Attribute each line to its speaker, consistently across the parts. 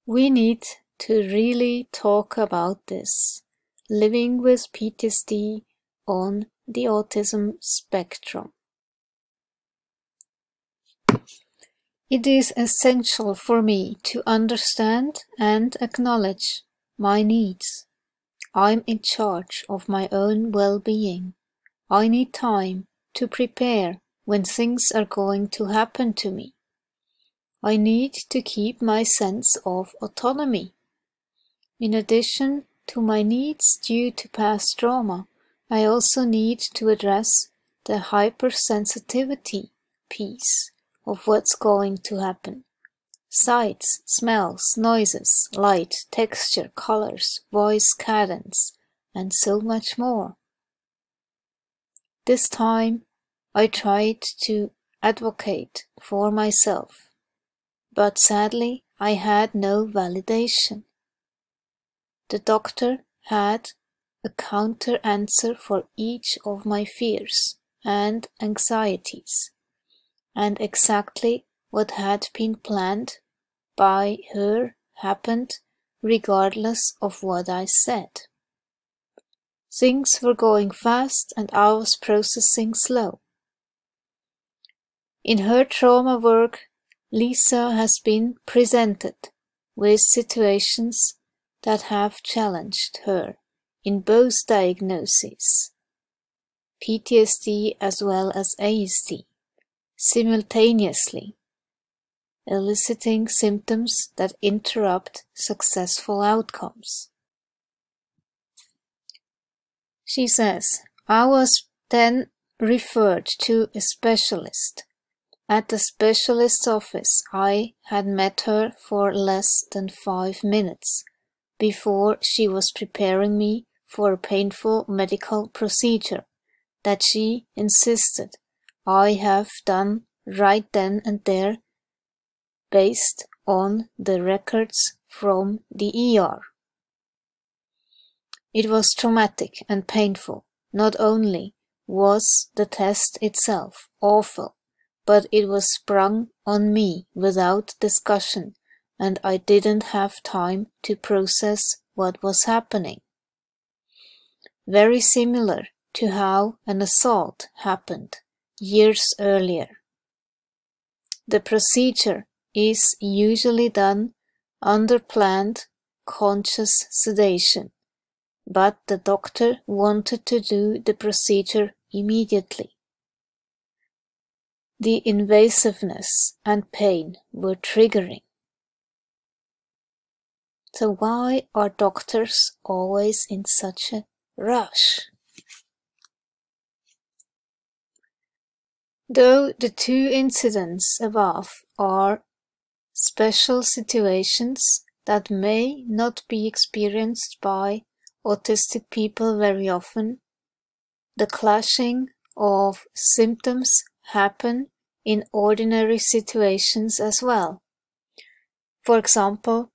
Speaker 1: We need to really talk about this, living with PTSD on the autism spectrum. It is essential for me to understand and acknowledge my needs. I'm in charge of my own well-being. I need time to prepare when things are going to happen to me. I need to keep my sense of autonomy. In addition to my needs due to past trauma, I also need to address the hypersensitivity piece of what's going to happen. Sights, smells, noises, light, texture, colors, voice cadence, and so much more. This time I tried to advocate for myself, but sadly I had no validation. The doctor had a counter answer for each of my fears and anxieties, and exactly what had been planned by her happened regardless of what I said. Things were going fast and I was processing slow. In her trauma work, Lisa has been presented with situations that have challenged her in both diagnoses, PTSD as well as ASD, simultaneously, eliciting symptoms that interrupt successful outcomes. She says, I was then referred to a specialist. At the specialist's office, I had met her for less than 5 minutes before she was preparing me for a painful medical procedure that she insisted I have done right then and there based on the records from the ER. It was traumatic and painful. Not only was the test itself awful, but it was sprung on me without discussion, and I didn't have time to process what was happening. Very similar to how an assault happened years earlier. The procedure is usually done under planned conscious sedation, but the doctor wanted to do the procedure immediately. The invasiveness and pain were triggering. So why are doctors always in such a rush? Though the 2 incidents above are special situations that may not be experienced by autistic people very often, the clashing of symptoms happen in ordinary situations as well. For example,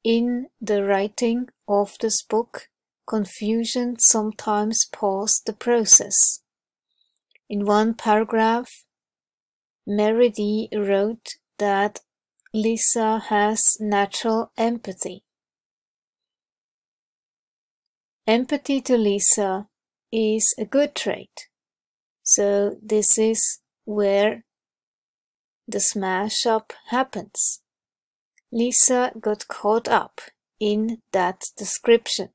Speaker 1: in the writing of this book, confusion sometimes paused the process. In one paragraph, Nirit wrote that Lisa has natural empathy. Empathy to Lisa is a good trait. So this is where the smash up happens. Lisa got caught up in that description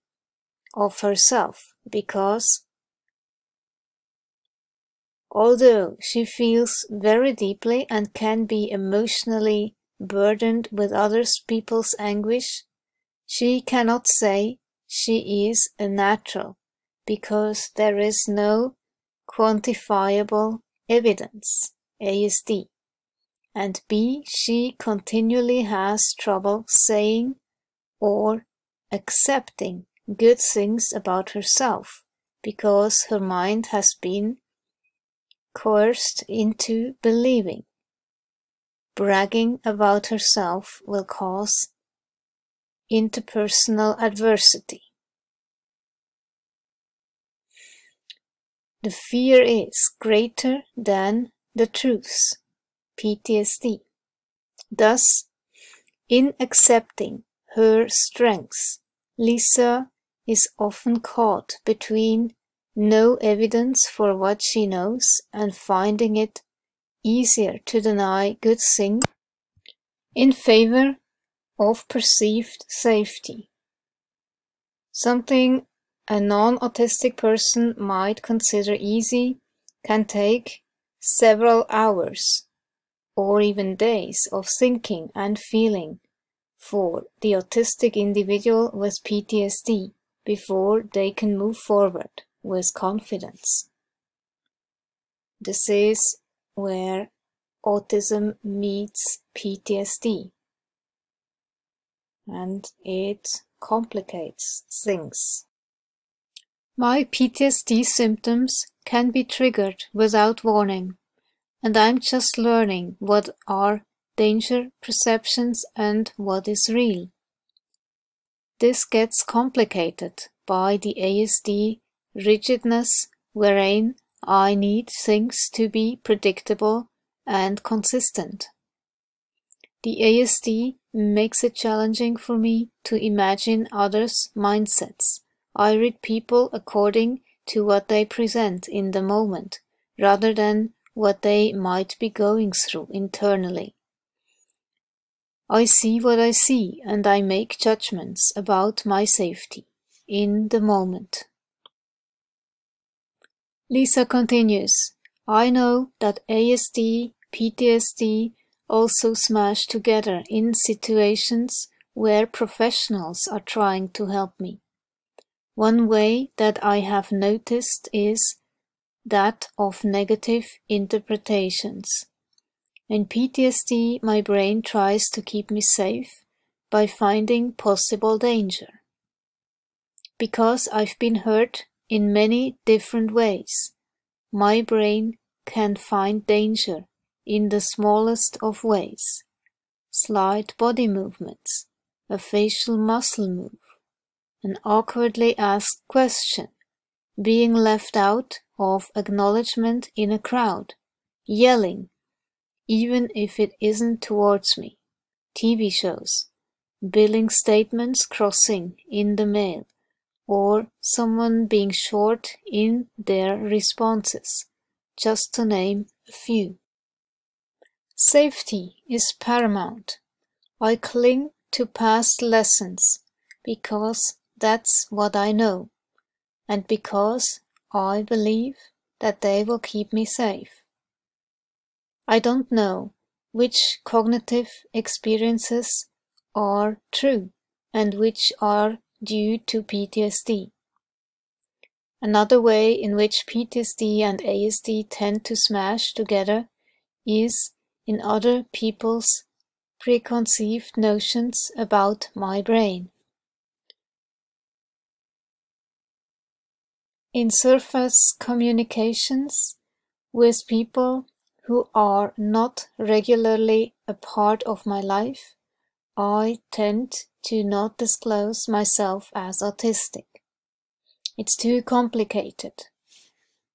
Speaker 1: of herself because although she feels very deeply and can be emotionally burdened with other people's anguish, she cannot say she is a natural because there is no quantifiable evidence, ASD, and B, she continually has trouble saying or accepting good things about herself because her mind has been coerced into believing bragging about herself will cause interpersonal adversity. The fear is greater than the truth, PTSD. Thus, In accepting her strengths, Lisa is often caught between no evidence for what she knows and finding it easier to deny good things in favor of perceived safety. Something a non-autistic person might consider easy can take several hours or even days of thinking and feeling for the autistic individual with PTSD before they can move forward with confidence. This is where autism meets PTSD, and it complicates things. My PTSD symptoms can be triggered without warning, and I'm just learning what are danger perceptions and what is real. This gets complicated by the ASD rigidness wherein I need things to be predictable and consistent. The ASD makes it challenging for me to imagine others' mindsets. I read people according to what they present in the moment, rather than what they might be going through internally. I see what I see, and I make judgments about my safety in the moment. Lisa continues, I know that ASD, PTSD also smash together in situations where professionals are trying to help me. One way that I have noticed is that of negative interpretations. In PTSD, my brain tries to keep me safe by finding possible danger. Because I've been hurt in many different ways, my brain can find danger in the smallest of ways. Slight body movements, a facial muscle move, an awkwardly asked question, being left out of acknowledgement in a crowd, yelling, even if it isn't towards me, TV shows, billing statements crossing in the mail, or someone being short in their responses, just to name a few. Safety is paramount. I cling to past lessons because that's what I know, and because I believe that they will keep me safe. I don't know which cognitive experiences are true and which are due to PTSD. Another way in which PTSD and ASD tend to smash together is in other people's preconceived notions about my brain. In surface communications with people who are not regularly a part of my life, I tend to not disclose myself as autistic. It's too complicated.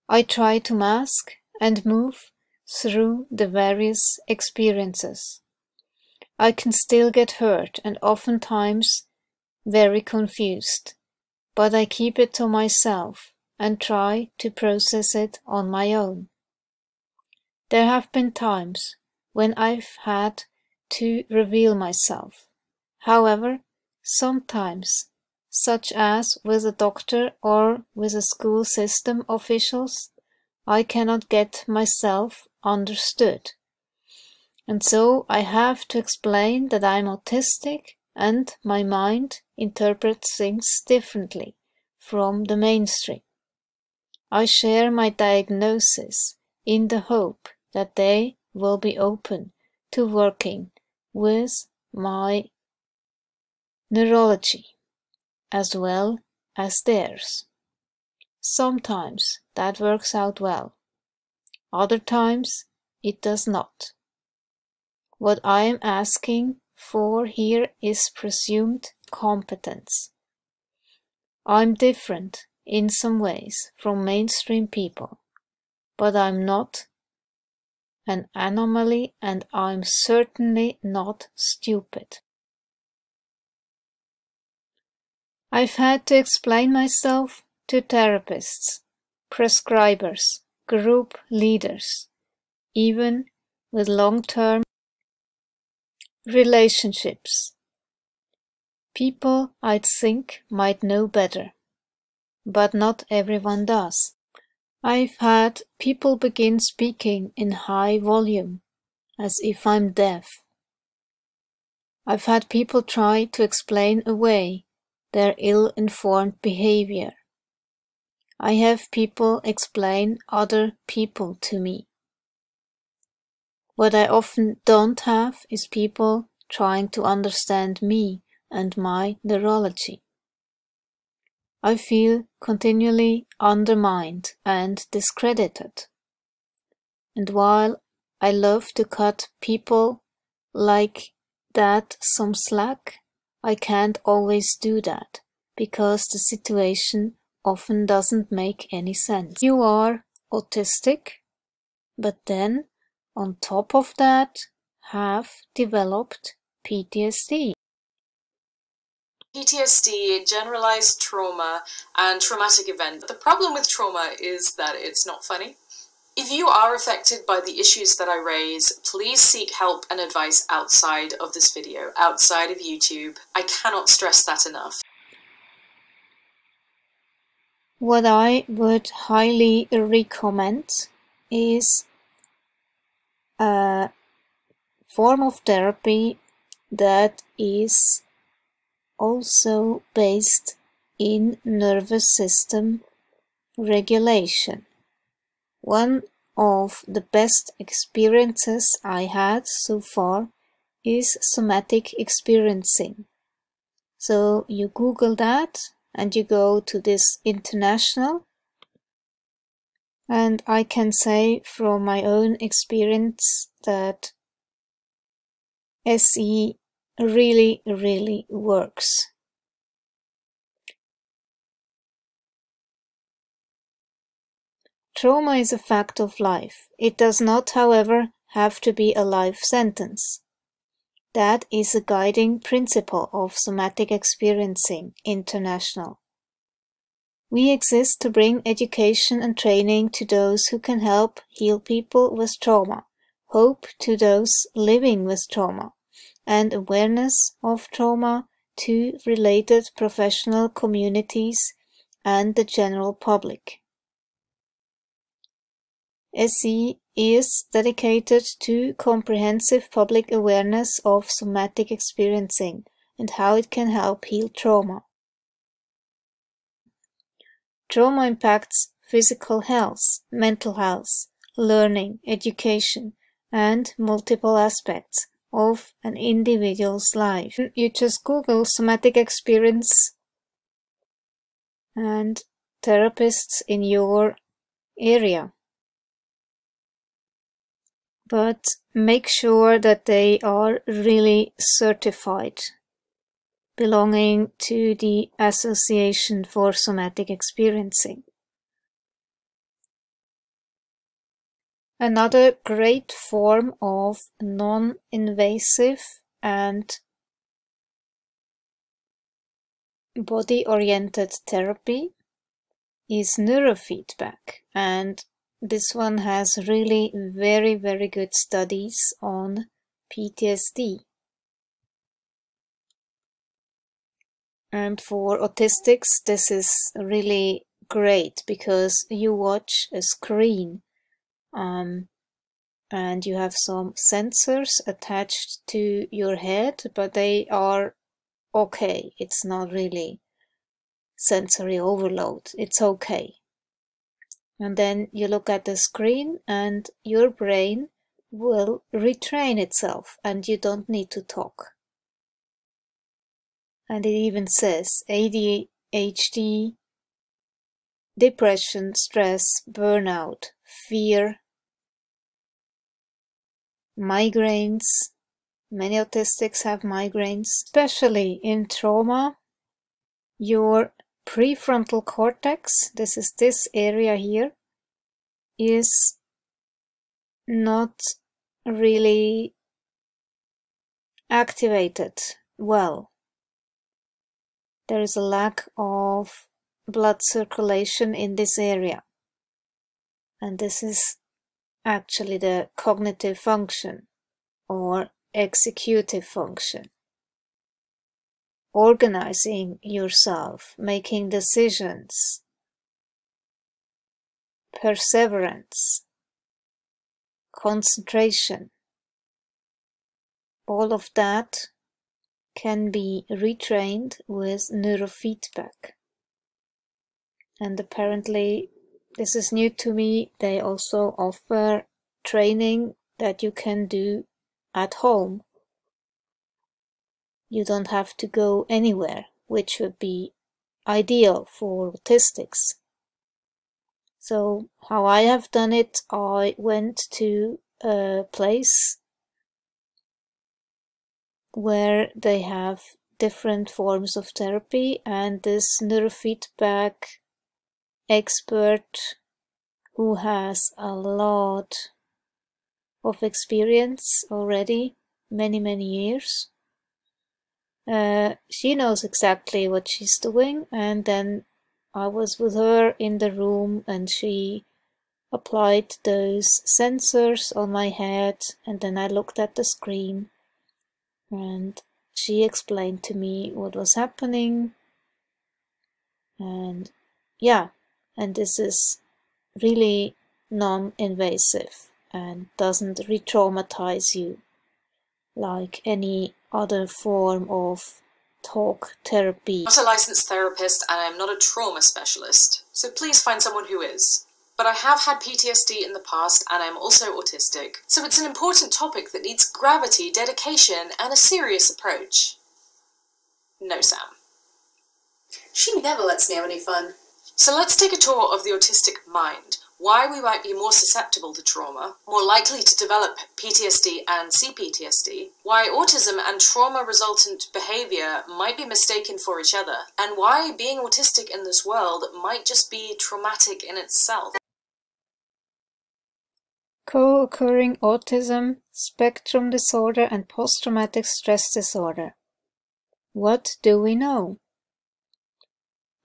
Speaker 1: I try to mask and move through the various experiences. I can still get hurt and oftentimes very confused, but I keep it to myself and try to process it on my own. There have been times when I've had to reveal myself. However, sometimes, such as with a doctor or with a school system officials, I cannot get myself understood. And so I have to explain that I'm autistic and my mind interprets things differently from the mainstream. I share my diagnosis in the hope that they will be open to working with my neurology as well as theirs. Sometimes that works out well. Other times it does not. What I am asking for here is presumed competence. I'm different in some ways from mainstream people, but I'm not an anomaly and I'm certainly not stupid. I've had to explain myself to therapists, prescribers, group leaders, even with long-term relationships. People I'd think might know better, but not everyone does. I've had people begin speaking in high volume, as if I'm deaf. I've had people try to explain away their ill-informed behavior. I have people explain other people to me. What I often don't have is people trying to understand me and my neurology. I feel continually undermined and discredited. And while I love to cut people like that some slack, I can't always do that because the situation often doesn't make any sense. You are autistic, but then on top of that have developed PTSD.
Speaker 2: PTSD, generalized trauma, and traumatic event. The problem with trauma is that it's not funny. If you are affected by the issues that I raise, please seek help and advice outside of this video, outside of YouTube. I cannot stress that enough.
Speaker 1: What I would highly recommend is a form of therapy that is also based in nervous system regulation. One of the best experiences I had so far is somatic experiencing. So you Google that and you go to this international, and I can say from my own experience that SE really works. Trauma is a fact of life. It does not, however, have to be a life sentence. That is a guiding principle of Somatic Experiencing International. We exist to bring education and training to those who can help heal people with trauma, hope to those living with trauma, and awareness of trauma to related professional communities and the general public. SE is dedicated to comprehensive public awareness of somatic experiencing and how it can help heal trauma. Trauma impacts physical health, mental health, learning, education, and multiple aspects of an individual's life. You just Google somatic experience and therapists in your area. But make sure that they are really certified, belonging to the Association for Somatic Experiencing. Another great form of non-invasive and body-oriented therapy is neurofeedback, and this one has really very good studies on PTSD. And for autistics, this is really great because you watch a screen and you have some sensors attached to your head, but they are okay. It's not really sensory overload. It's okay. And then you look at the screen and your brain will retrain itself and you don't need to talk. And it even says ADHD, depression, stress, burnout, fear, migraines. Many autistics have migraines, especially in trauma. Your prefrontal cortex, this is this area here, is not really activated well. there is a lack of blood circulation in this area. And this is actually the cognitive function or executive function. Organizing yourself, making decisions, perseverance, concentration. All of that can be retrained with neurofeedback. And apparently, this is new to me, they also offer training that you can do at home. You don't have to go anywhere, which would be ideal for autistics. So how I have done it, I went to a place where they have different forms of therapy, and this neurofeedback expert who has a lot of experience already, many years, she knows exactly what she's doing. And then I was with her in the room and she applied those sensors on my head, and then I looked at the screen and she explained to me what was happening. And yeah, and this is really non-invasive and doesn't re-traumatize you like any other form of talk therapy.
Speaker 2: I'm not a licensed therapist and I'm not a trauma specialist, so please find someone who is. But I have had PTSD in the past and I'm also autistic, so it's an important topic that needs gravity, dedication, and a serious approach. No, Sam.
Speaker 3: She never lets me have any fun.
Speaker 2: So let's take a tour of the autistic mind, why we might be more susceptible to trauma, more likely to develop PTSD and Cptsd, why autism and trauma-resultant behaviour might be mistaken for each other, and why being autistic in this world might just be traumatic in itself.
Speaker 1: Co-occurring autism, spectrum disorder, and post-traumatic stress disorder. What do we know?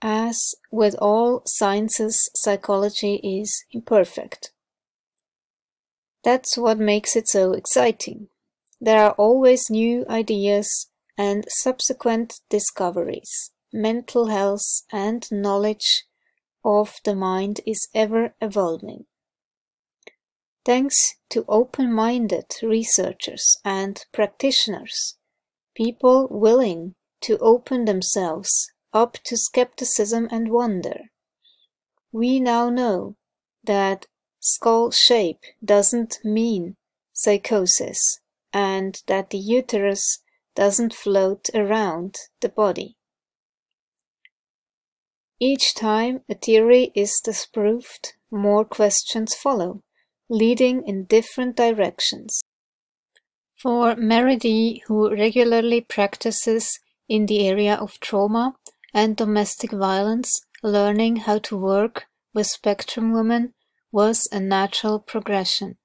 Speaker 1: As with all sciences, psychology is imperfect. That's what makes it so exciting. There are always new ideas and subsequent discoveries. Mental health and knowledge of the mind is ever evolving. Thanks to open-minded researchers and practitioners, people willing to open themselves up to skepticism and wonder, we now know that skull shape doesn't mean psychosis and that the uterus doesn't float around the body. Each time a theory is disproved, more questions follow, leading in different directions. For Meredith, who regularly practices in the area of trauma and domestic violence, learning how to work with spectrum women was a natural progression.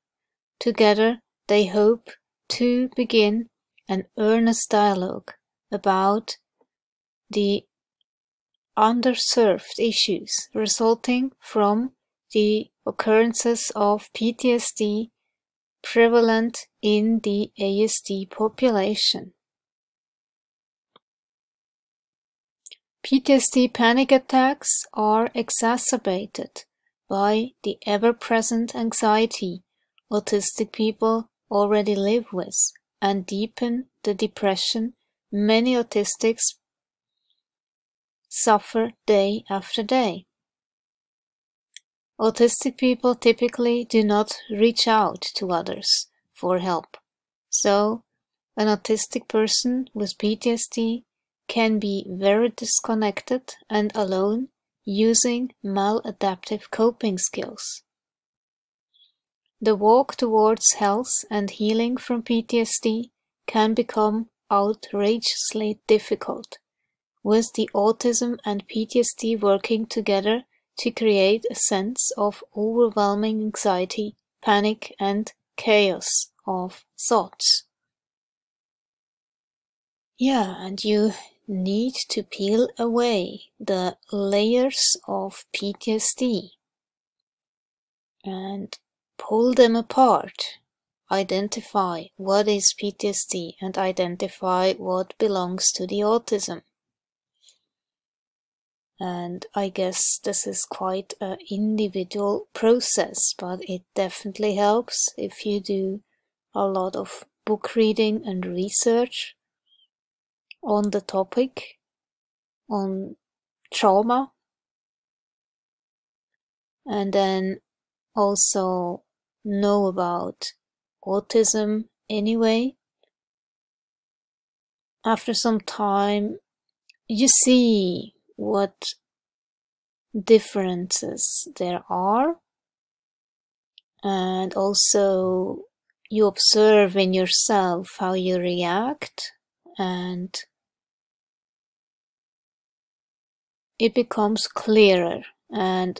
Speaker 1: Together, they hope to begin an earnest dialogue about the underserved issues resulting from the occurrences of PTSD prevalent in the ASD population. PTSD panic attacks are exacerbated by the ever-present anxiety autistic people already live with and deepen the depression many autistics suffer day after day. Autistic people typically do not reach out to others for help, so an autistic person with PTSD can be very disconnected and alone, using maladaptive coping skills. The walk towards health and healing from PTSD can become outrageously difficult, with the autism and PTSD working together to create a sense of overwhelming anxiety, panic, and chaos of thoughts. Yeah, and you need to peel away the layers of PTSD and pull them apart, identify what is PTSD and identify what belongs to the autism. And I guess this is quite an individual process, but it definitely helps if you do a lot of book reading and research on the topic, on trauma, and then also know about autism anyway. After some time, you see what differences there are, and also you observe in yourself how you react, and it becomes clearer. And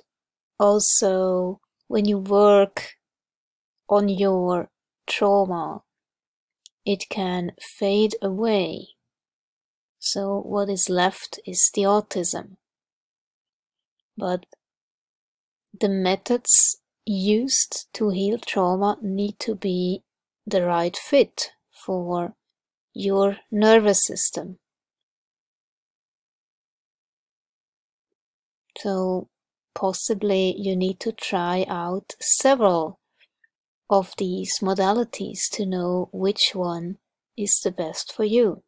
Speaker 1: also when you work on your trauma, it can fade away. So what is left is the autism. But the methods used to heal trauma need to be the right fit for your nervous system. So possibly you need to try out several of these modalities to know which one is the best for you.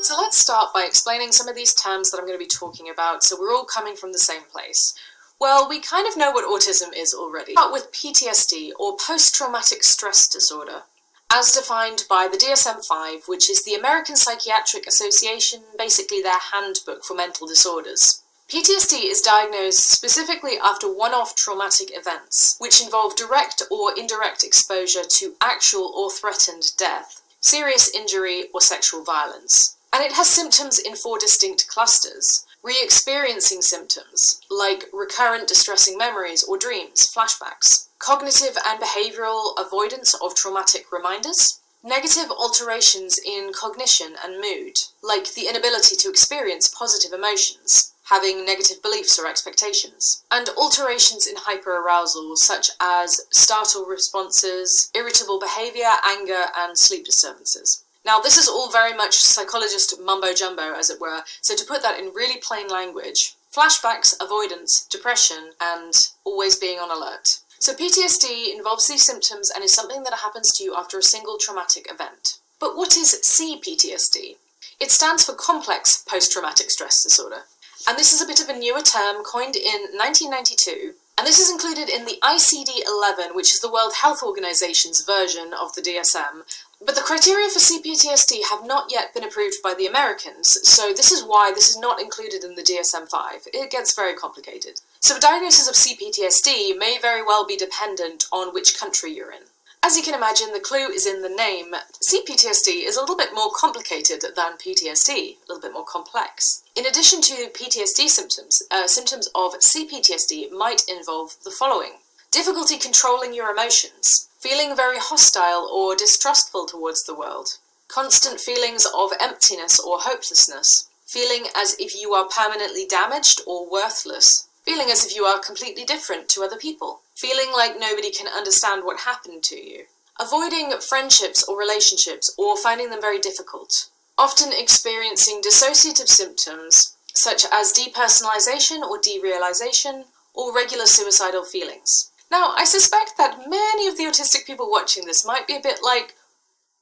Speaker 2: So let's start by explaining some of these terms that I'm going to be talking about so we're all coming from the same place. Well, we kind of know what autism is already. Start with PTSD, or post-traumatic stress disorder, as defined by the DSM-5, which is the American Psychiatric Association, basically their handbook for mental disorders. PTSD is diagnosed specifically after one-off traumatic events, which involve direct or indirect exposure to actual or threatened death, serious injury, or sexual violence. And it has symptoms in 4 distinct clusters: re-experiencing symptoms, like recurrent distressing memories or dreams, flashbacks; cognitive and behavioral avoidance of traumatic reminders; negative alterations in cognition and mood, like the inability to experience positive emotions, having negative beliefs or expectations; and alterations in hyperarousal, such as startle responses, irritable behavior, anger, and sleep disturbances. Now, this is all very much psychologist mumbo-jumbo, as it were, so to put that in really plain language: flashbacks, avoidance, depression, and always being on alert. So PTSD involves these symptoms and is something that happens to you after a single traumatic event. But what is Cptsd? It stands for Complex Post-Traumatic Stress Disorder. And this is a bit of a newer term coined in 1992, and this is included in the ICD-11, which is the World Health Organization's version of the DSM. But the criteria for Cptsd have not yet been approved by the Americans, so this is why this is not included in the DSM-5. It gets very complicated. So a diagnosis of Cptsd may very well be dependent on which country you're in. As you can imagine, the clue is in the name. Cptsd is a little bit more complicated than PTSD, a little bit more complex. In addition to PTSD symptoms, symptoms of Cptsd might involve the following: difficulty controlling your emotions, feeling very hostile or distrustful towards the world, constant feelings of emptiness or hopelessness, feeling as if you are permanently damaged or worthless, feeling as if you are completely different to other people, feeling like nobody can understand what happened to you, avoiding friendships or relationships or finding them very difficult, often experiencing dissociative symptoms such as depersonalization or derealization, or regular suicidal feelings. Now, I suspect that many of the autistic people watching this might be a bit like,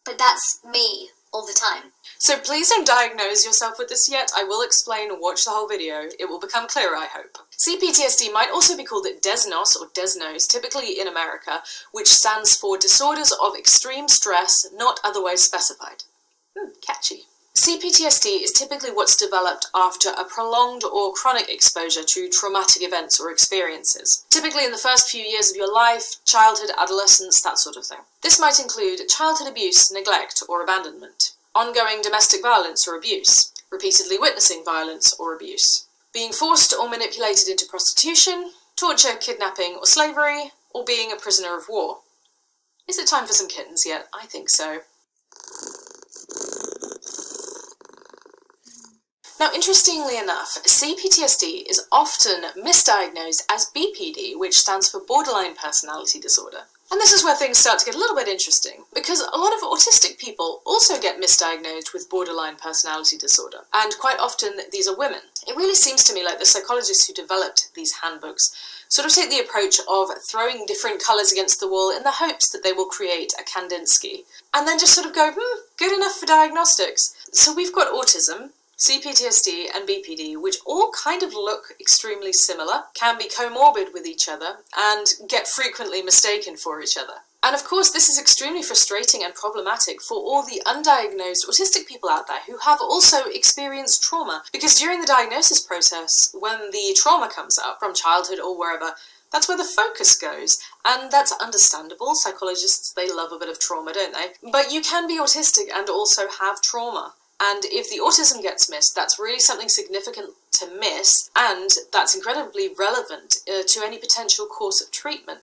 Speaker 3: But that's me all the time.
Speaker 2: so please don't diagnose yourself with this yet. I will explain and watch the whole video. It will become clearer, I hope. Cptsd might also be called DESNOS or DESNOS, typically in America, which stands for Disorders of Extreme Stress Not Otherwise Specified. Catchy. Cptsd is typically what's developed after a prolonged or chronic exposure to traumatic events or experiences, typically in the first few years of your life, childhood, adolescence, that sort of thing. This might include childhood abuse, neglect, or abandonment, ongoing domestic violence or abuse, repeatedly witnessing violence or abuse, being forced or manipulated into prostitution, torture, kidnapping, or slavery, or being a prisoner of war. Is it time for some kittens yet? I think so. Now, interestingly enough, Cptsd is often misdiagnosed as BPD, which stands for Borderline Personality Disorder. And this is where things start to get a little bit interesting, because a lot of autistic people also get misdiagnosed with borderline personality disorder, and quite often these are women. It really seems to me like the psychologists who developed these handbooks sort of take the approach of throwing different colours against the wall in the hopes that they will create a Kandinsky, and then just sort of go, good enough for diagnostics. So we've got autism, Cptsd and BPD, which all kind of look extremely similar, can be comorbid with each other, and get frequently mistaken for each other. And of course, this is extremely frustrating and problematic for all the undiagnosed autistic people out there who have also experienced trauma, because during the diagnosis process, when the trauma comes up from childhood or wherever, that's where the focus goes, and that's understandable. Psychologists, they love a bit of trauma, don't they? But you can be autistic and also have trauma. And if the autism gets missed, that's really something significant to miss, and that's incredibly relevant to any potential course of treatment.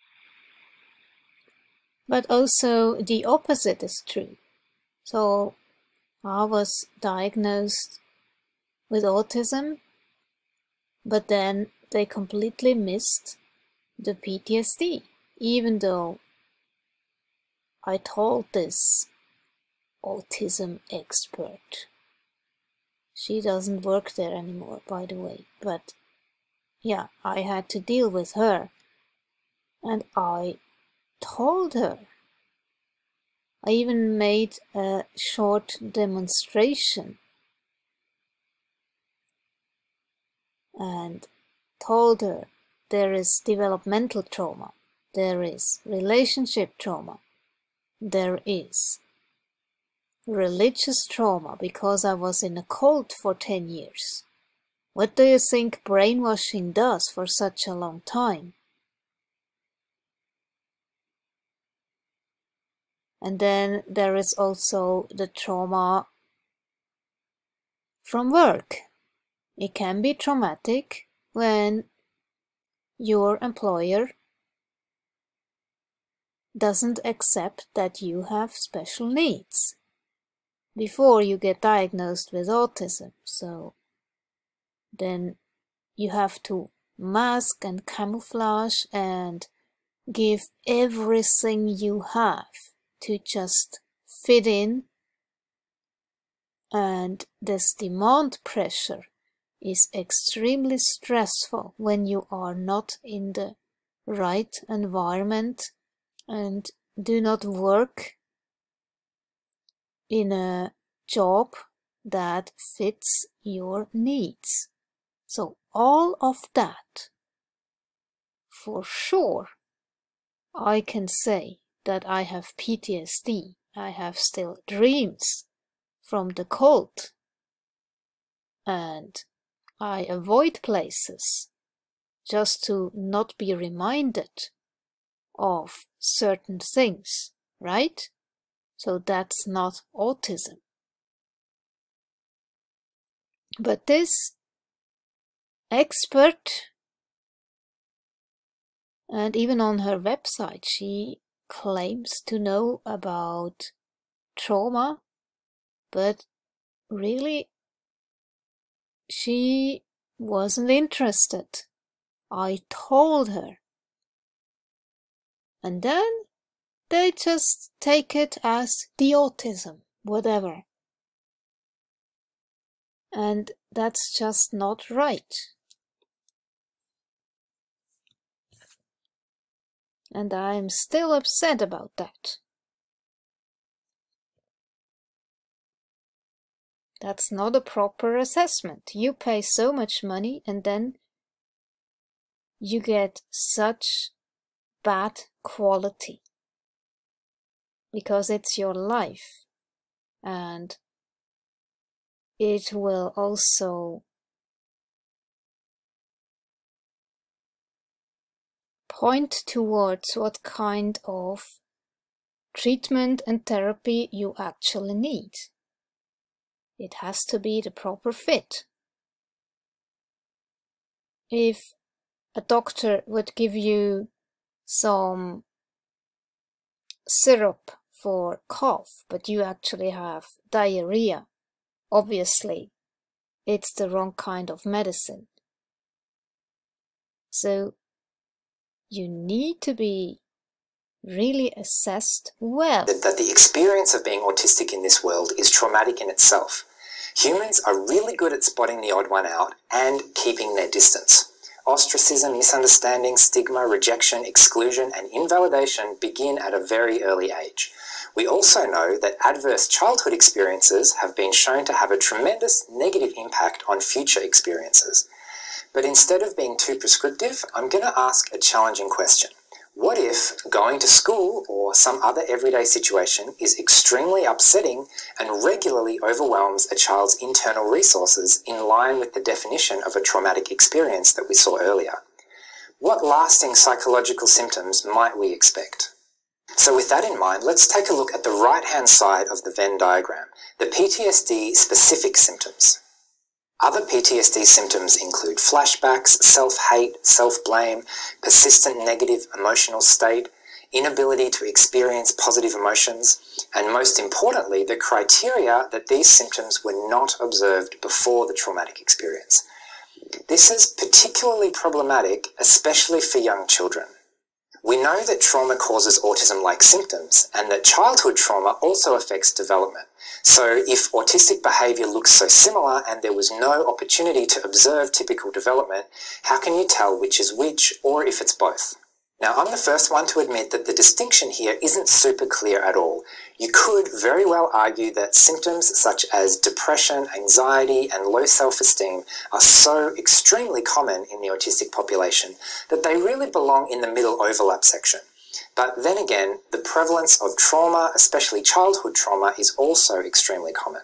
Speaker 1: But also the opposite is true. So I was diagnosed with autism, but then they completely missed the PTSD, even though I told this autism expert. She doesn't work there anymore, by the way, but yeah, I had to deal with her, and I told her. I even made a short demonstration and told her there is developmental trauma, there is relationship trauma, there is religious trauma because I was in a cult for 10 years. What do you think brainwashing does for such a long time? And then there is also the trauma from work. It can be traumatic when your employer doesn't accept that you have special needs before you get diagnosed with autism. So then you have to mask and camouflage and give everything you have to just fit in, and this demand pressure is extremely stressful when you are not in the right environment and do not work in a job that fits your needs. So all of that, for sure, I can say that I have PTSD. I have still dreams from the cult, and I avoid places just to not be reminded of certain things, right? So that's not autism. But this expert, and even on her website, she claims to know about trauma, but really she wasn't interested. I told her. And then they just take it as the autism, whatever. And that's just not right. And I'm still upset about that. That's not a proper assessment. You pay so much money and then you get such bad quality. Because it's your life. And it will also point towards what kind of treatment and therapy you actually need. It has to be the proper fit. If a doctor would give you some syrup for cough, but you actually have diarrhea, obviously it's the wrong kind of medicine. So you need to be really assessed well.
Speaker 4: That the experience of being autistic in this world is traumatic in itself. Humans are really good at spotting the odd one out and keeping their distance. Ostracism, misunderstanding, stigma, rejection, exclusion, and invalidation begin at a very early age. We also know that adverse childhood experiences have been shown to have a tremendous negative impact on future experiences. But instead of being too prescriptive, I'm going to ask a challenging question. What if going to school or some other everyday situation is extremely upsetting and regularly overwhelms a child's internal resources in line with the definition of a traumatic experience that we saw earlier? What lasting psychological symptoms might we expect? So with that in mind, let's take a look at the right-hand side of the Venn diagram, the PTSD specific symptoms. Other PTSD symptoms include flashbacks, self-hate, self-blame, persistent negative emotional state, inability to experience positive emotions, and most importantly, the criteria that these symptoms were not observed before the traumatic experience. This is particularly problematic, especially for young children. We know that trauma causes autism-like symptoms, and that childhood trauma also affects development. So if autistic behaviour looks so similar and there was no opportunity to observe typical development, how can you tell which is which, or if it's both? Now, I'm the first one to admit that the distinction here isn't super clear at all. You could very well argue that symptoms such as depression, anxiety, and low self-esteem are so extremely common in the autistic population that they really belong in the middle overlap section. But then again, the prevalence of trauma, especially childhood trauma, is also extremely common.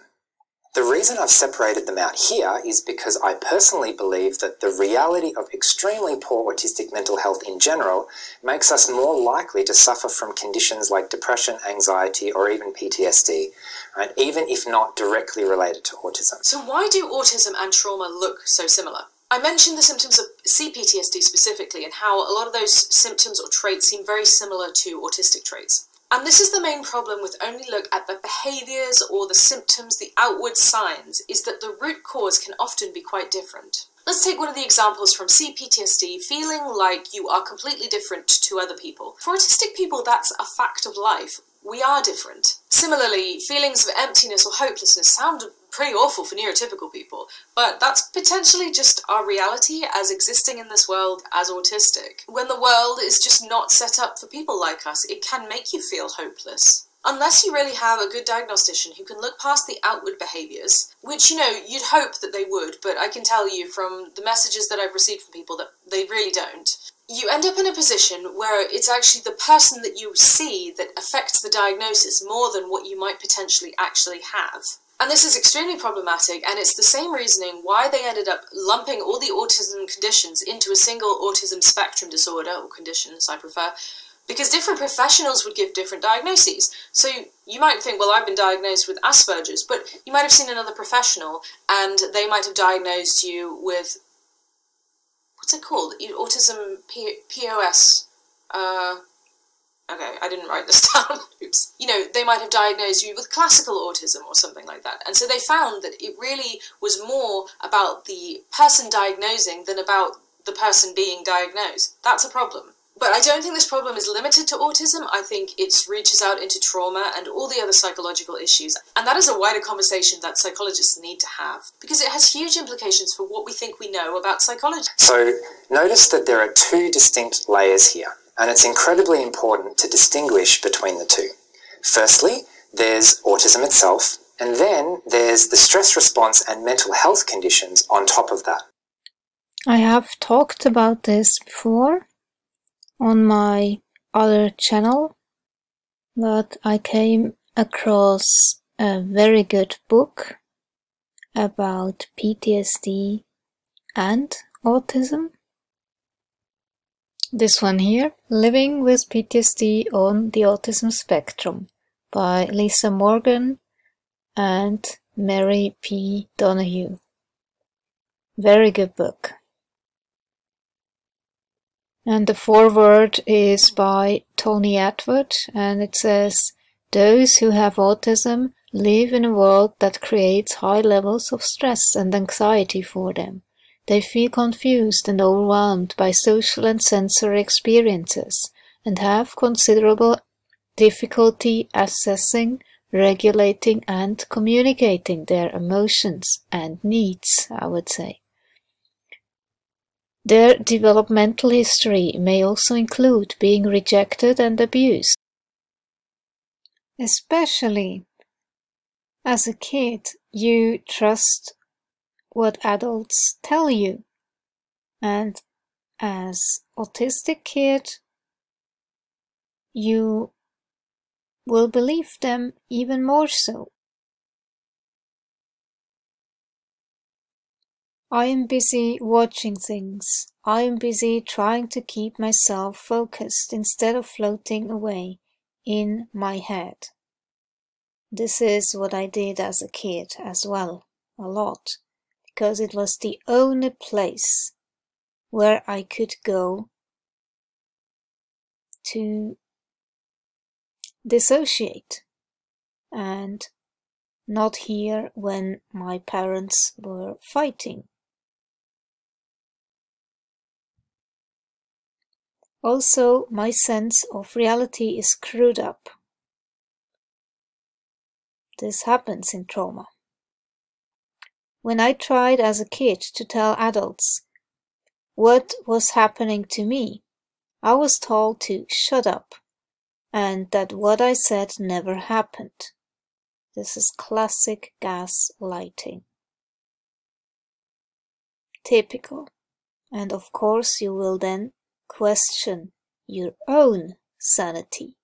Speaker 4: The reason I've separated them out here is because I personally believe that the reality of extremely poor autistic mental health in general makes us more likely to suffer from conditions like depression, anxiety, or even PTSD, right? Even if not directly related to autism.
Speaker 2: So why do autism and trauma look so similar? I mentioned the symptoms of Cptsd specifically and how a lot of those symptoms or traits seem very similar to autistic traits. And this is the main problem with only look at the behaviours or the symptoms, the outward signs, is that the root cause can often be quite different. Let's take one of the examples from Cptsd, feeling like you are completely different to other people. For autistic people, that's a fact of life. We are different. Similarly, feelings of emptiness or hopelessness sound pretty awful for neurotypical people, but that's potentially just our reality as existing in this world as autistic. When the world is just not set up for people like us, it can make you feel hopeless. Unless you really have a good diagnostician who can look past the outward behaviours, which, you know, you'd hope that they would, but I can tell you from the messages that I've received from people that they really don't. You end up in a position where it's actually the person that you see that affects the diagnosis more than what you might potentially actually have. And this is extremely problematic, and it's the same reasoning why they ended up lumping all the autism conditions into a single autism spectrum disorder, or condition as I prefer, because different professionals would give different diagnoses. So you might think, well, I've been diagnosed with Asperger's, but you might have seen another professional and they might have diagnosed you with, what's it called? Autism POS. Okay, I didn't write this down. Oops. You know, they might have diagnosed you with classical autism or something like that. And so they found that it really was more about the person diagnosing than about the person being diagnosed. That's a problem. But I don't think this problem is limited to autism. I think it reaches out into trauma and all the other psychological issues. And that is a wider conversation that psychologists need to have, because it has huge implications for what we think we know about psychology.
Speaker 4: So notice that there are two distinct layers here, and it's incredibly important to distinguish between the two. Firstly, there's autism itself, and then there's the stress response and mental health conditions on top of that.
Speaker 1: I have talked about this before on my other channel, but I came across a very good book about PTSD and autism. This one here, Living with PTSD on the Autism Spectrum, by Lisa Morgan and Mary P. Donahue. Very good book. And the foreword is by Tony Atwood, and it says, "Those who have autism live in a world that creates high levels of stress and anxiety for them. They feel confused and overwhelmed by social and sensory experiences and have considerable difficulty assessing, regulating and communicating their emotions and needs, I would say. Their developmental history may also include being rejected and abused. Especially as a kid, you trust what adults tell you, and as autistic kid, you will believe them even more so. I am busy watching things. I am busy trying to keep myself focused instead of floating away in my head. This is what I did as a kid as well, a lot, because it was the only place where I could go to dissociate and not hear when my parents were fighting. Also, my sense of reality is screwed up. This happens in trauma. When I tried as a kid to tell adults what was happening to me, I was told to shut up and that what I said never happened. This is classic gaslighting. Typical. And of course you will then question your own sanity.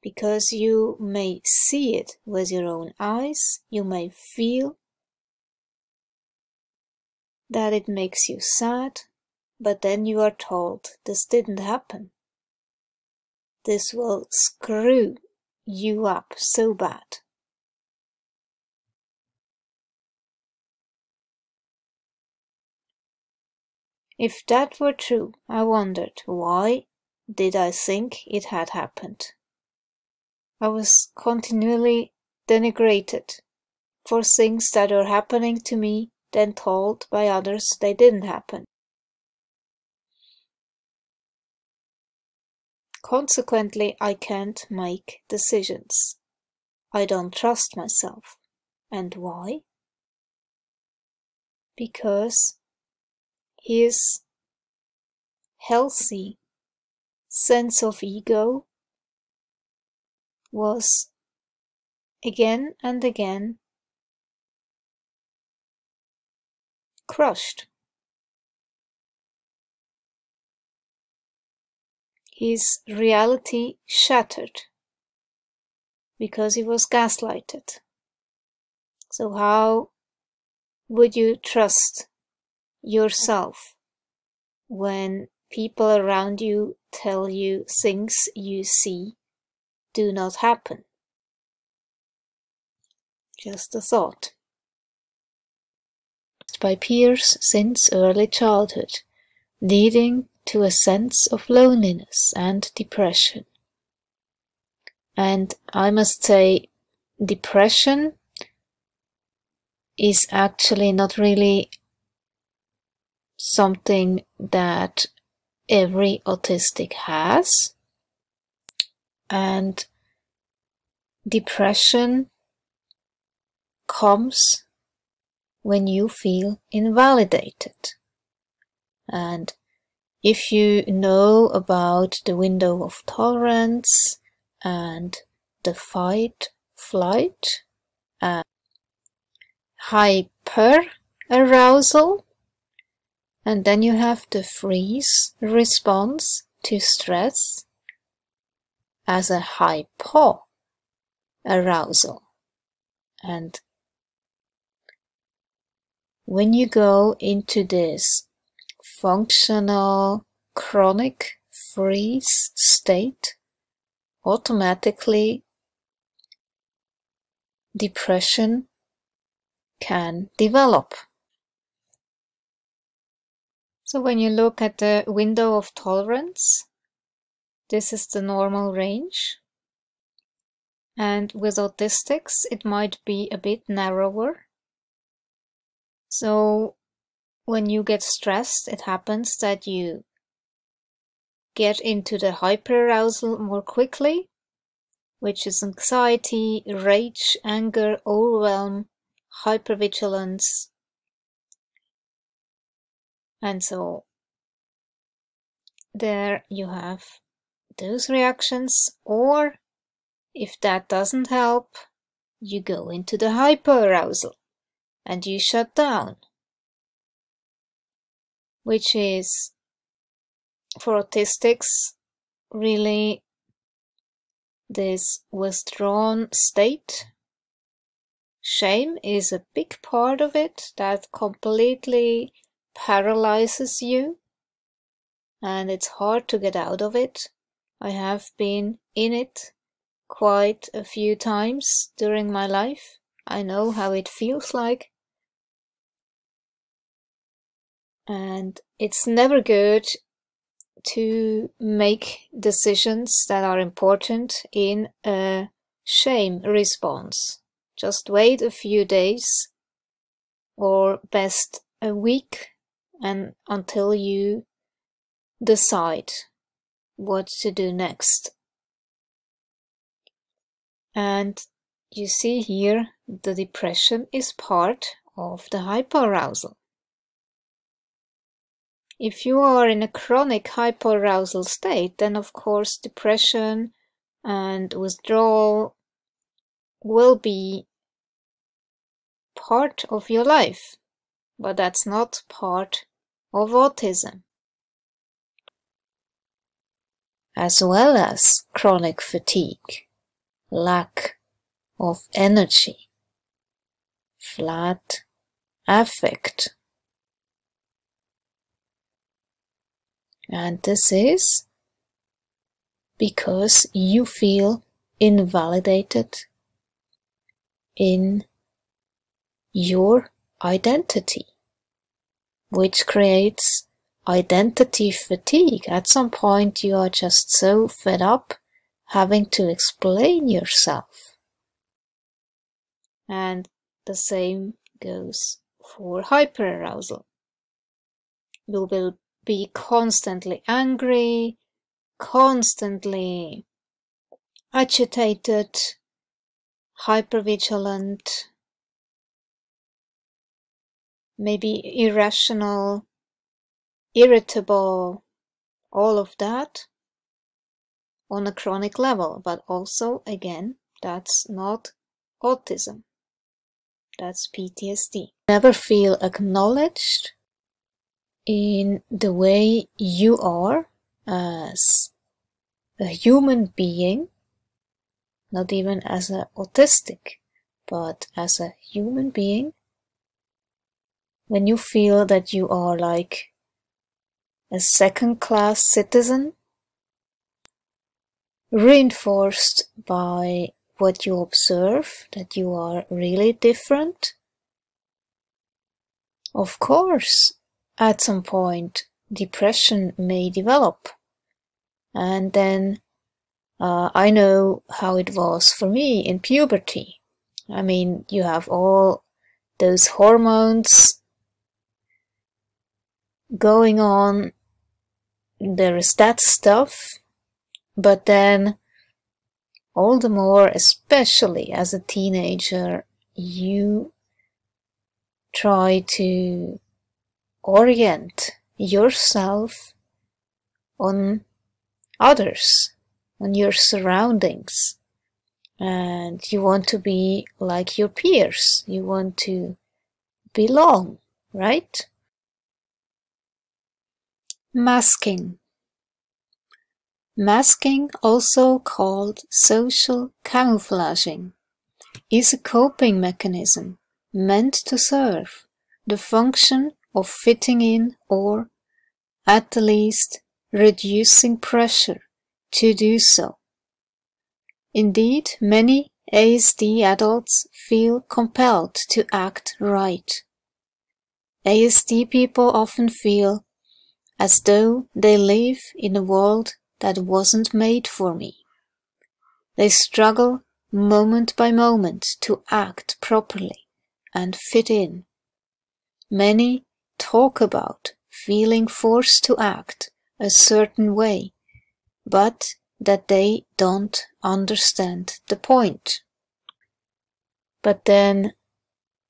Speaker 1: Because you may see it with your own eyes, you may feel that it makes you sad, but then you are told this didn't happen. This will screw you up so bad. If that were true, I wondered, why did I think it had happened? I was continually denigrated for things that are happening to me, then told by others they didn't happen. Consequently, I can't make decisions. I don't trust myself. And why? Because his healthy sense of ego was again and again crushed. His reality shattered because he was gaslighted. So how would you trust yourself when people around you tell you things you see do not happen? Just a thought. By peers since early childhood, leading to a sense of loneliness and depression. And I must say, depression is actually not really something that every autistic has. And depression comes when you feel invalidated. And if you know about the window of tolerance and the fight, flight, and hyper-arousal, and then you have the freeze response to stress as a hypo-arousal. And when you go into this functional chronic freeze state, automatically depression can develop. So when you look at the window of tolerance, this is the normal range. And with autistics, it might be a bit narrower. So when you get stressed, it happens that you get into the hyperarousal more quickly, which is anxiety, rage, anger, overwhelm, hypervigilance. And so there you have those reactions, or if that doesn't help, you go into the hyperarousal and you shut down, which is for autistics really this withdrawn state. Shame is a big part of it that completely paralyzes you, and it's hard to get out of it. I have been in it quite a few times during my life. I know how it feels like. And it's never good to make decisions that are important in a shame response. Just wait a few days, or best a week, and until you decide what to do next. And you see here, the depression is part of the hyperarousal. If you are in a chronic hyperarousal state, then of course depression and withdrawal will be part of your life, but that's not part of autism. As well as chronic fatigue, lack of energy, flat affect. And this is because you feel invalidated in your identity, which creates identity fatigue. At some point you are just so fed up having to explain yourself. And the same goes for hyperarousal. You will be constantly angry, constantly agitated, hypervigilant, maybe irrational, irritable, all of that on a chronic level. But also, again, that's not autism. That's PTSD. Never feel acknowledged in the way you are as a human being, not even as an autistic, but as a human being. When you feel that you are like a second-class citizen, reinforced by what you observe, that you are really different, of course, at some point, depression may develop. And then I know how it was for me in puberty. I mean, you have all those hormones going on, there is that stuff, but then all the more, especially as a teenager, you try to orient yourself on others, on your surroundings, and you want to be like your peers, you want to belong, right? Masking. Masking, also called social camouflaging, is a coping mechanism meant to serve the function of fitting in, or at the least reducing pressure to do so. Indeed, many ASD adults feel compelled to act right. ASD people often feel as though they live in a world that wasn't made for me. They struggle moment by moment to act properly and fit in. Many talk about feeling forced to act a certain way, but that they don't understand the point. But then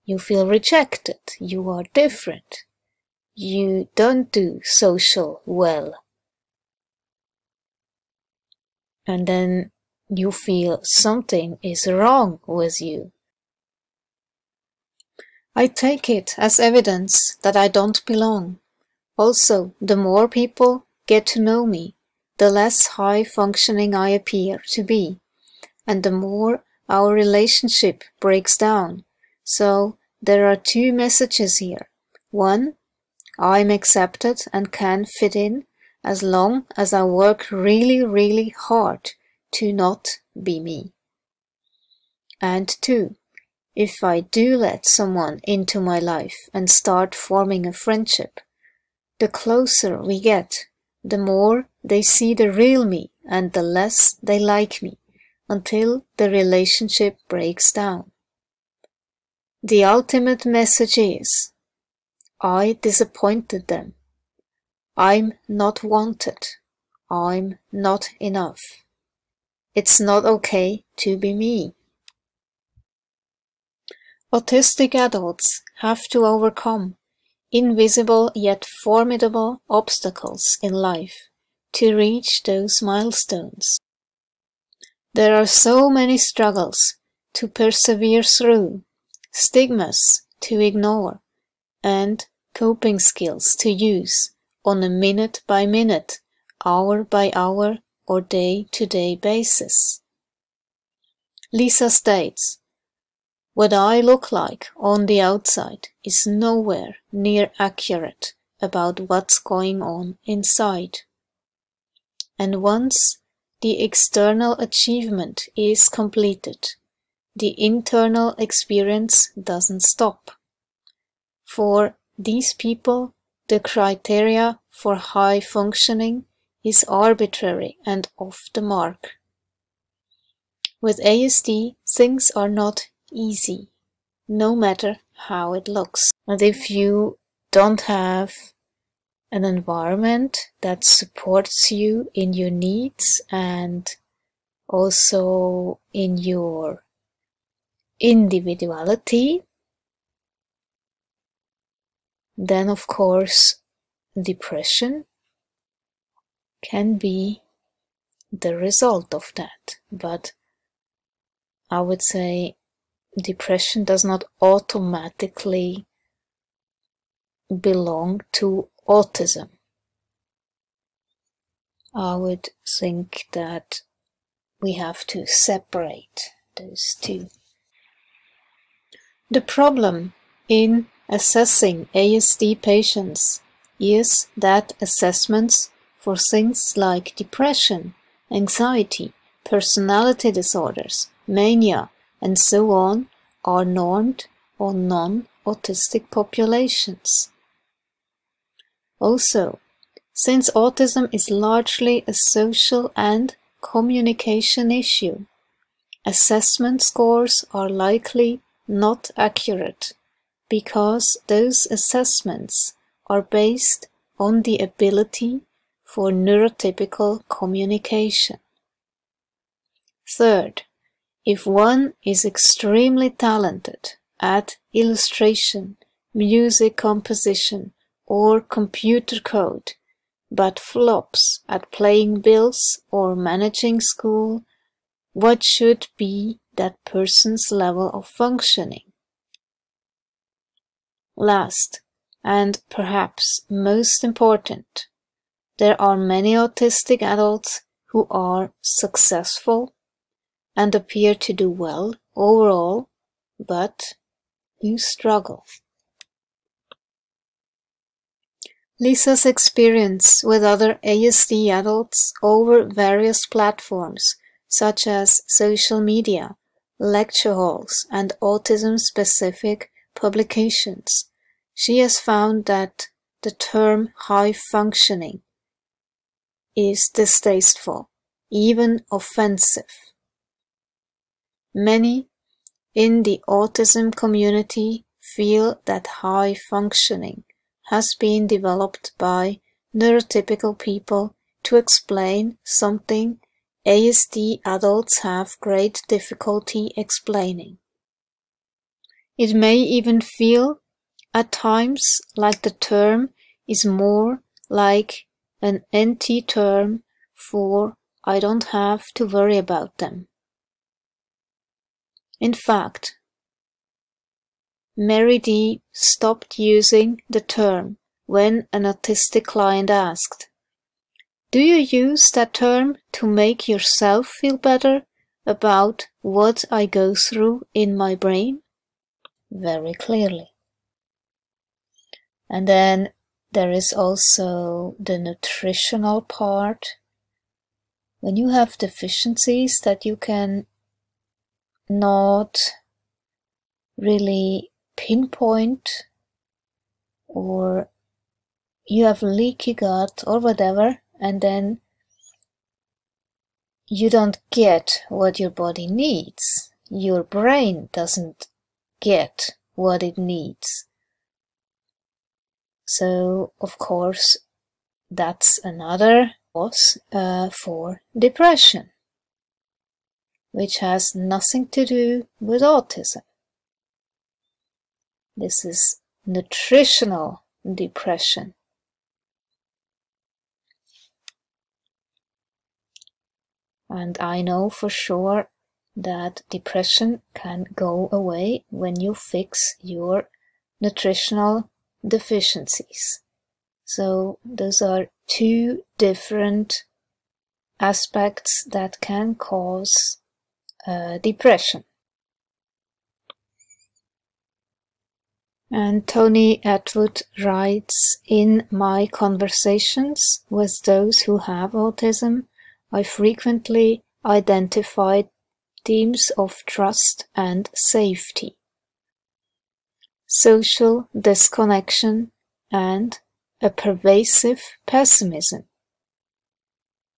Speaker 1: you feel rejected, you are different, you don't do social well. And then you feel something is wrong with you. I take it as evidence that I don't belong. Also, the more people get to know me, the less high-functioning I appear to be, and the more our relationship breaks down. So, there are two messages here. One, I'm accepted and can fit in as long as I work really, really hard to not be me. And two, if I do let someone into my life and start forming a friendship, the closer we get, the more they see the real me and the less they like me, until the relationship breaks down. The ultimate message is, I disappointed them. I'm not wanted. I'm not enough. It's not okay to be me. Autistic adults have to overcome invisible yet formidable obstacles in life to reach those milestones. There are so many struggles to persevere through, stigmas to ignore, and coping skills to use on a minute-by-minute, hour-by-hour, or day-to-day basis. Lisa states, what I look like on the outside is nowhere near accurate about what's going on inside. And once the external achievement is completed, the internal experience doesn't stop. For these people, the criteria for high functioning is arbitrary and off the mark. With ASD, things are not easy, no matter how it looks. And if you don't have an environment that supports you in your needs and also in your individuality, then of course depression can be the result of that. But I would say depression does not automatically belong to autism. I would think that we have to separate those two. The problem in assessing ASD patients is that assessments for things like depression, anxiety, personality disorders, mania, and so on are normed on non-autistic populations. Also, since autism is largely a social and communication issue, assessment scores are likely not accurate because those assessments are based on the ability for neurotypical communication. Third, if one is extremely talented at illustration, music composition, or computer code, but flops at paying bills or managing school, what should be that person's level of functioning? Last, and perhaps most important, there are many autistic adults who are successful and appear to do well overall, but who struggle. Lisa's experience with other ASD adults over various platforms such as social media, lecture halls, and autism-specific publications, she has found that the term high functioning is distasteful, even offensive. Many in the autism community feel that high functioning has been developed by neurotypical people to explain something ASD adults have great difficulty explaining. It may even feel at times like the term is more like an NT term for I don't have to worry about them. In fact, Mary D. stopped using the term when an autistic client asked, "Do you use that term to make yourself feel better about what I go through in my brain?" Very clearly. And then there is also the nutritional part. When you have deficiencies that you can not really pinpoint, or you have leaky gut or whatever, and then you don't get what your body needs. Your brain doesn't get what it needs. So, of course, that's another cause for depression, which has nothing to do with autism. This is nutritional depression. And I know for sure that depression can go away when you fix your nutritional deficiencies. So those are two different aspects that can cause depression. And Tony Atwood writes, "In my conversations with those who have autism, I frequently identified themes of trust and safety, social disconnection, and a pervasive pessimism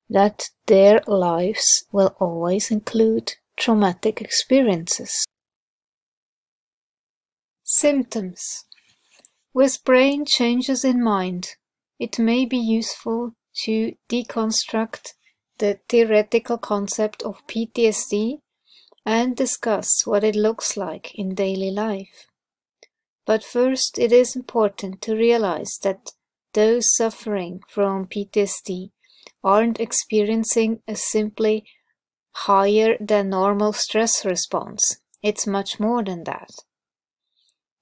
Speaker 1: that their lives will always include traumatic experiences." Symptoms. With brain changes in mind, it may be useful to deconstruct the theoretical concept of PTSD and discuss what it looks like in daily life. But first, it is important to realize that those suffering from PTSD aren't experiencing a simply higher than normal stress response. It's much more than that.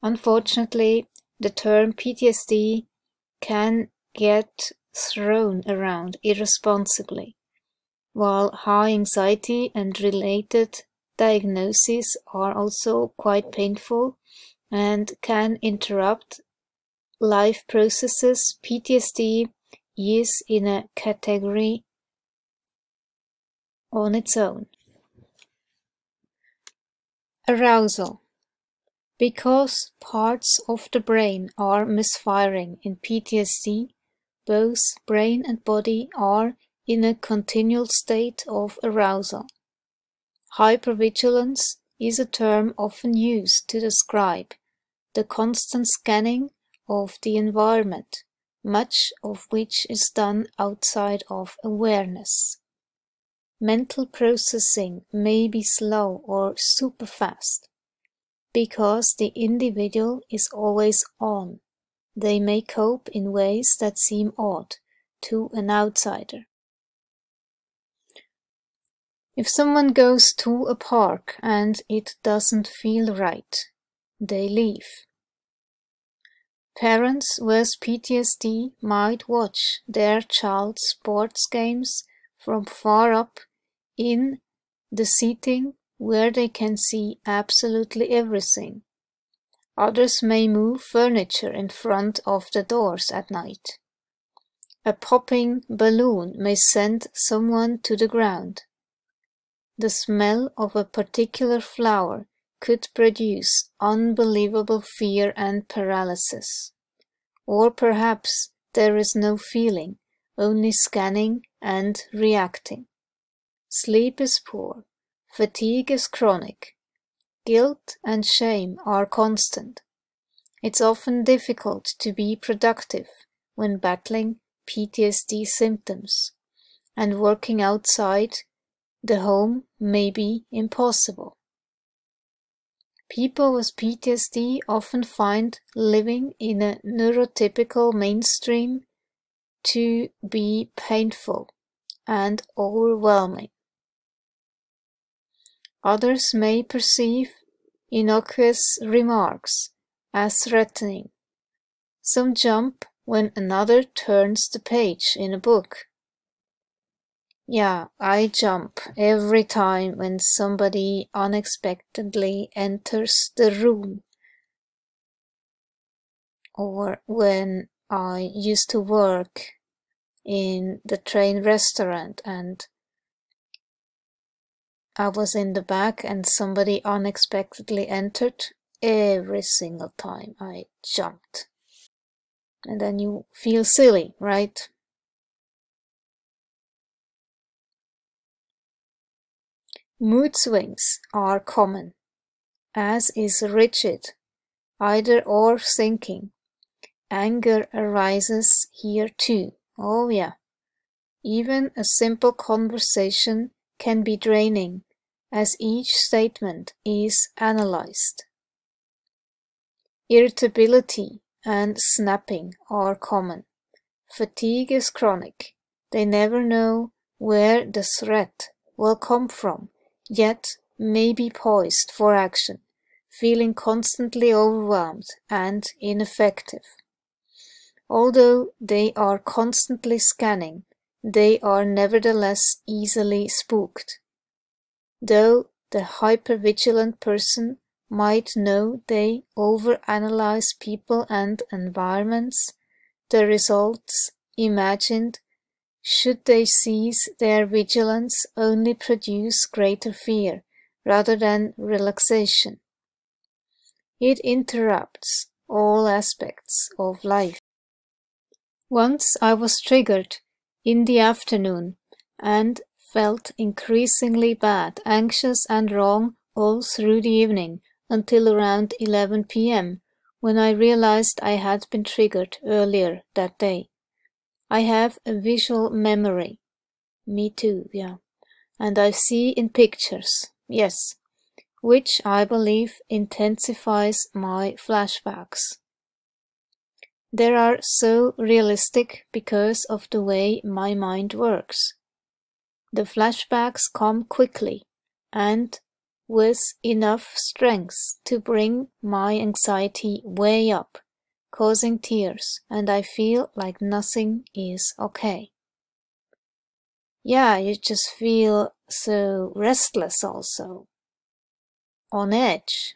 Speaker 1: Unfortunately, the term PTSD can get thrown around irresponsibly, while high anxiety and related diagnoses are also quite painful and can interrupt life processes. PTSD is in a category on its own. Arousal. Because parts of the brain are misfiring in PTSD, both brain and body are in a continual state of arousal. Hypervigilance is a term often used to describe the constant scanning of the environment, much of which is done outside of awareness. Mental processing may be slow or super fast. Because the individual is always on, they may cope in ways that seem odd to an outsider. If someone goes to a park and it doesn't feel right, they leave. Parents with PTSD might watch their child's sports games from far up in the seating where they can see absolutely everything. Others may move furniture in front of the doors at night. A popping balloon may send someone to the ground. The smell of a particular flower could produce unbelievable fear and paralysis. Or perhaps there is no feeling, only scanning and reacting. Sleep is poor. Fatigue is chronic. Guilt and shame are constant. It's often difficult to be productive when battling PTSD symptoms, and working outside the home may be impossible. People with PTSD often find living in a neurotypical mainstream to be painful and overwhelming. Others may perceive innocuous remarks as threatening. Some jump when another turns the page in a book. Yeah, I jump every time when somebody unexpectedly enters the room, or when I used to work in the train restaurant and I was in the back and somebody unexpectedly entered. Every single time I jumped. And then you feel silly, right? Mood swings are common, as is rigid, either-or thinking. Anger arises here too. Oh yeah. Even a simple conversation can be draining, as each statement is analyzed. Irritability and snapping are common. Fatigue is chronic. They never know where the threat will come from, yet may be poised for action, feeling constantly overwhelmed and ineffective. Although they are constantly scanning, they are nevertheless easily spooked. Though the hypervigilant person might know they overanalyze people and environments, the results imagined, should they cease their vigilance, only produce greater fear rather than relaxation. It interrupts all aspects of life. Once I was triggered in the afternoon and felt increasingly bad, anxious and wrong all through the evening until around 11 p.m. when I realized I had been triggered earlier that day. I have a visual memory. Me too, yeah. And I see in pictures, yes, which I believe intensifies my flashbacks. They are so realistic because of the way my mind works. The flashbacks come quickly and with enough strength to bring my anxiety way up, causing tears, and I feel like nothing is okay. Yeah, you just feel so restless also, on edge,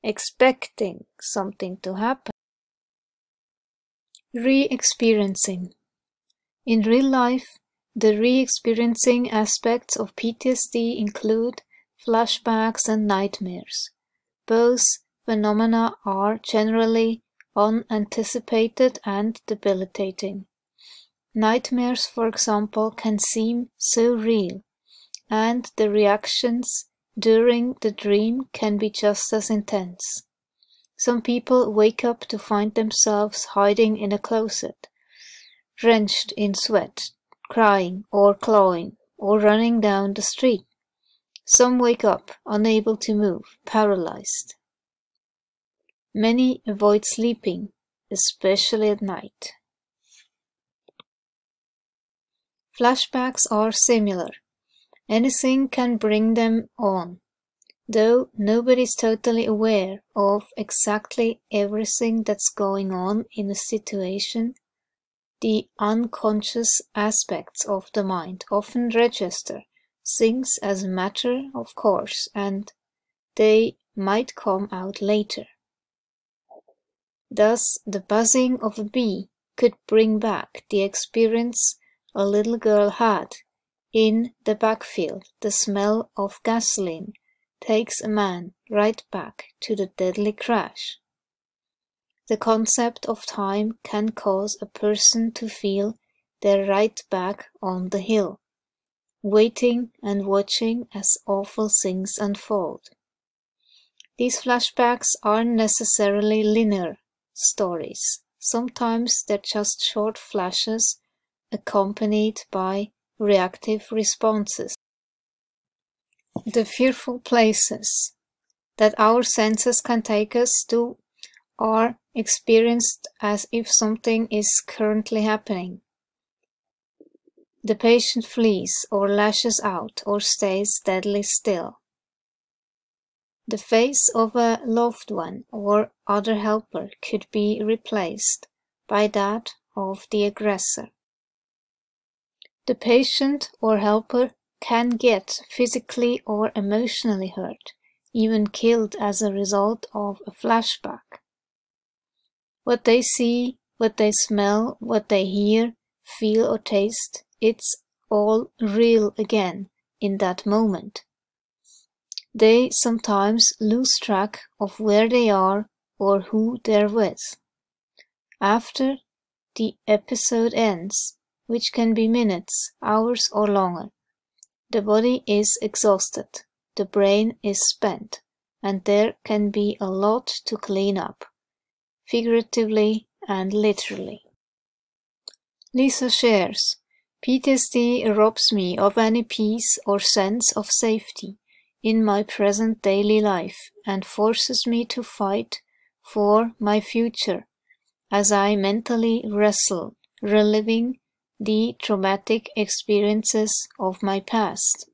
Speaker 1: expecting something to happen. Re-experiencing. In real life, the re-experiencing aspects of PTSD include flashbacks and nightmares. Both phenomena are generally unanticipated and debilitating. Nightmares, for example, can seem so real, and the reactions during the dream can be just as intense. Some people wake up to find themselves hiding in a closet, drenched in sweat, crying or clawing, or running down the street. Some wake up unable to move, paralyzed. Many avoid sleeping, especially at night. Flashbacks are similar. Anything can bring them on. Though nobody's totally aware of exactly everything that's going on in a situation, the unconscious aspects of the mind often register things as a matter of course, and they might come out later. Thus, the buzzing of a bee could bring back the experience a little girl had. In the backfield, the smell of gasoline takes a man right back to the deadly crash. The concept of time can cause a person to feel they're right back on the hill, waiting and watching as awful things unfold. These flashbacks aren't necessarily linear stories. Sometimes they're just short flashes accompanied by reactive responses. The fearful places that our senses can take us to are experienced as if something is currently happening. The patient flees or lashes out or stays deadly still. The face of a loved one or other helper could be replaced by that of the aggressor. The patient or helper can get physically or emotionally hurt, even killed as a result of a flashback. What they see, what they smell, what they hear, feel or taste, it's all real again in that moment. They sometimes lose track of where they are or who they're with. After the episode ends, which can be minutes, hours or longer, the body is exhausted, the brain is spent, and there can be a lot to clean up, figuratively and literally. Lisa shares, PTSD robs me of any peace or sense of safety in my present daily life and forces me to fight for my future as I mentally wrestle, reliving the traumatic experiences of my past.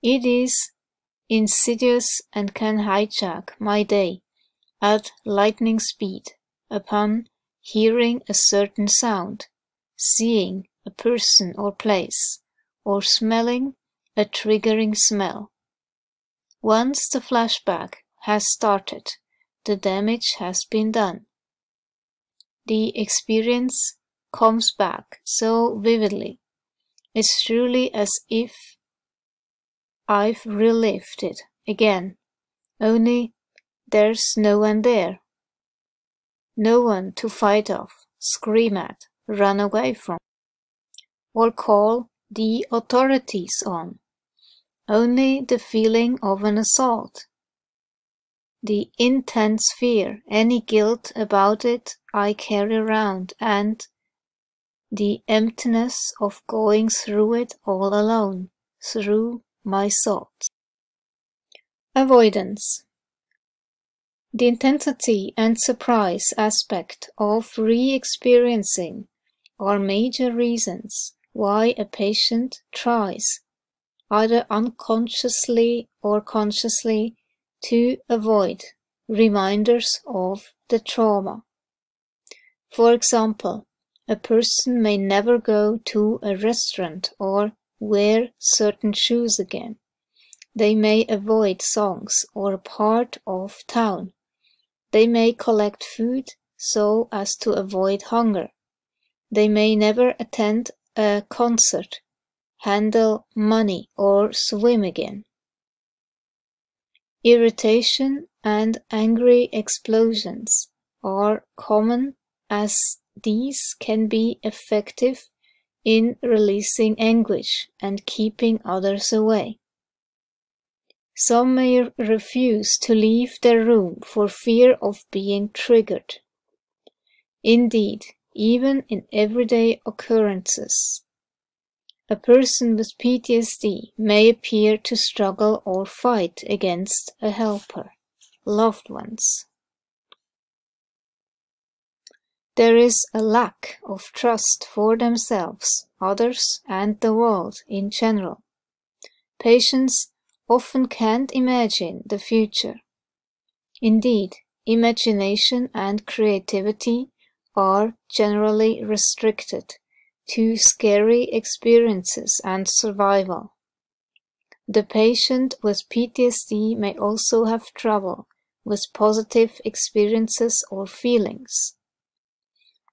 Speaker 1: It is insidious and can hijack my day at lightning speed upon hearing a certain sound, seeing a person or place, or smelling a triggering smell. Once the flashback has started, the damage has been done. The experience comes back so vividly. It's truly as if I've relived it again, only there's no one there. No one to fight off, scream at, run away from, or call the authorities on. Only the feeling of an assault. The intense fear, any guilt about it I carry around, and the emptiness of going through it all alone, through my thoughts. Avoidance. The intensity and surprise aspect of re-experiencing are major reasons why a patient tries, either unconsciously or consciously, to avoid reminders of the trauma. For example, a person may never go to a restaurant or wear certain shoes again. They may avoid songs or a part of town. They may collect food so as to avoid hunger. They may never attend a concert, handle money, or swim again. Irritation and angry explosions are common, as these can be effective in releasing anguish and keeping others away. Some may refuse to leave their room for fear of being triggered. Indeed, even in everyday occurrences, a person with PTSD may appear to struggle or fight against a helper, loved ones. There is a lack of trust for themselves, others, and the world in general. Patients often can't imagine the future. Indeed, imagination and creativity are generally restricted to scary experiences and survival. The patient with PTSD may also have trouble with positive experiences or feelings.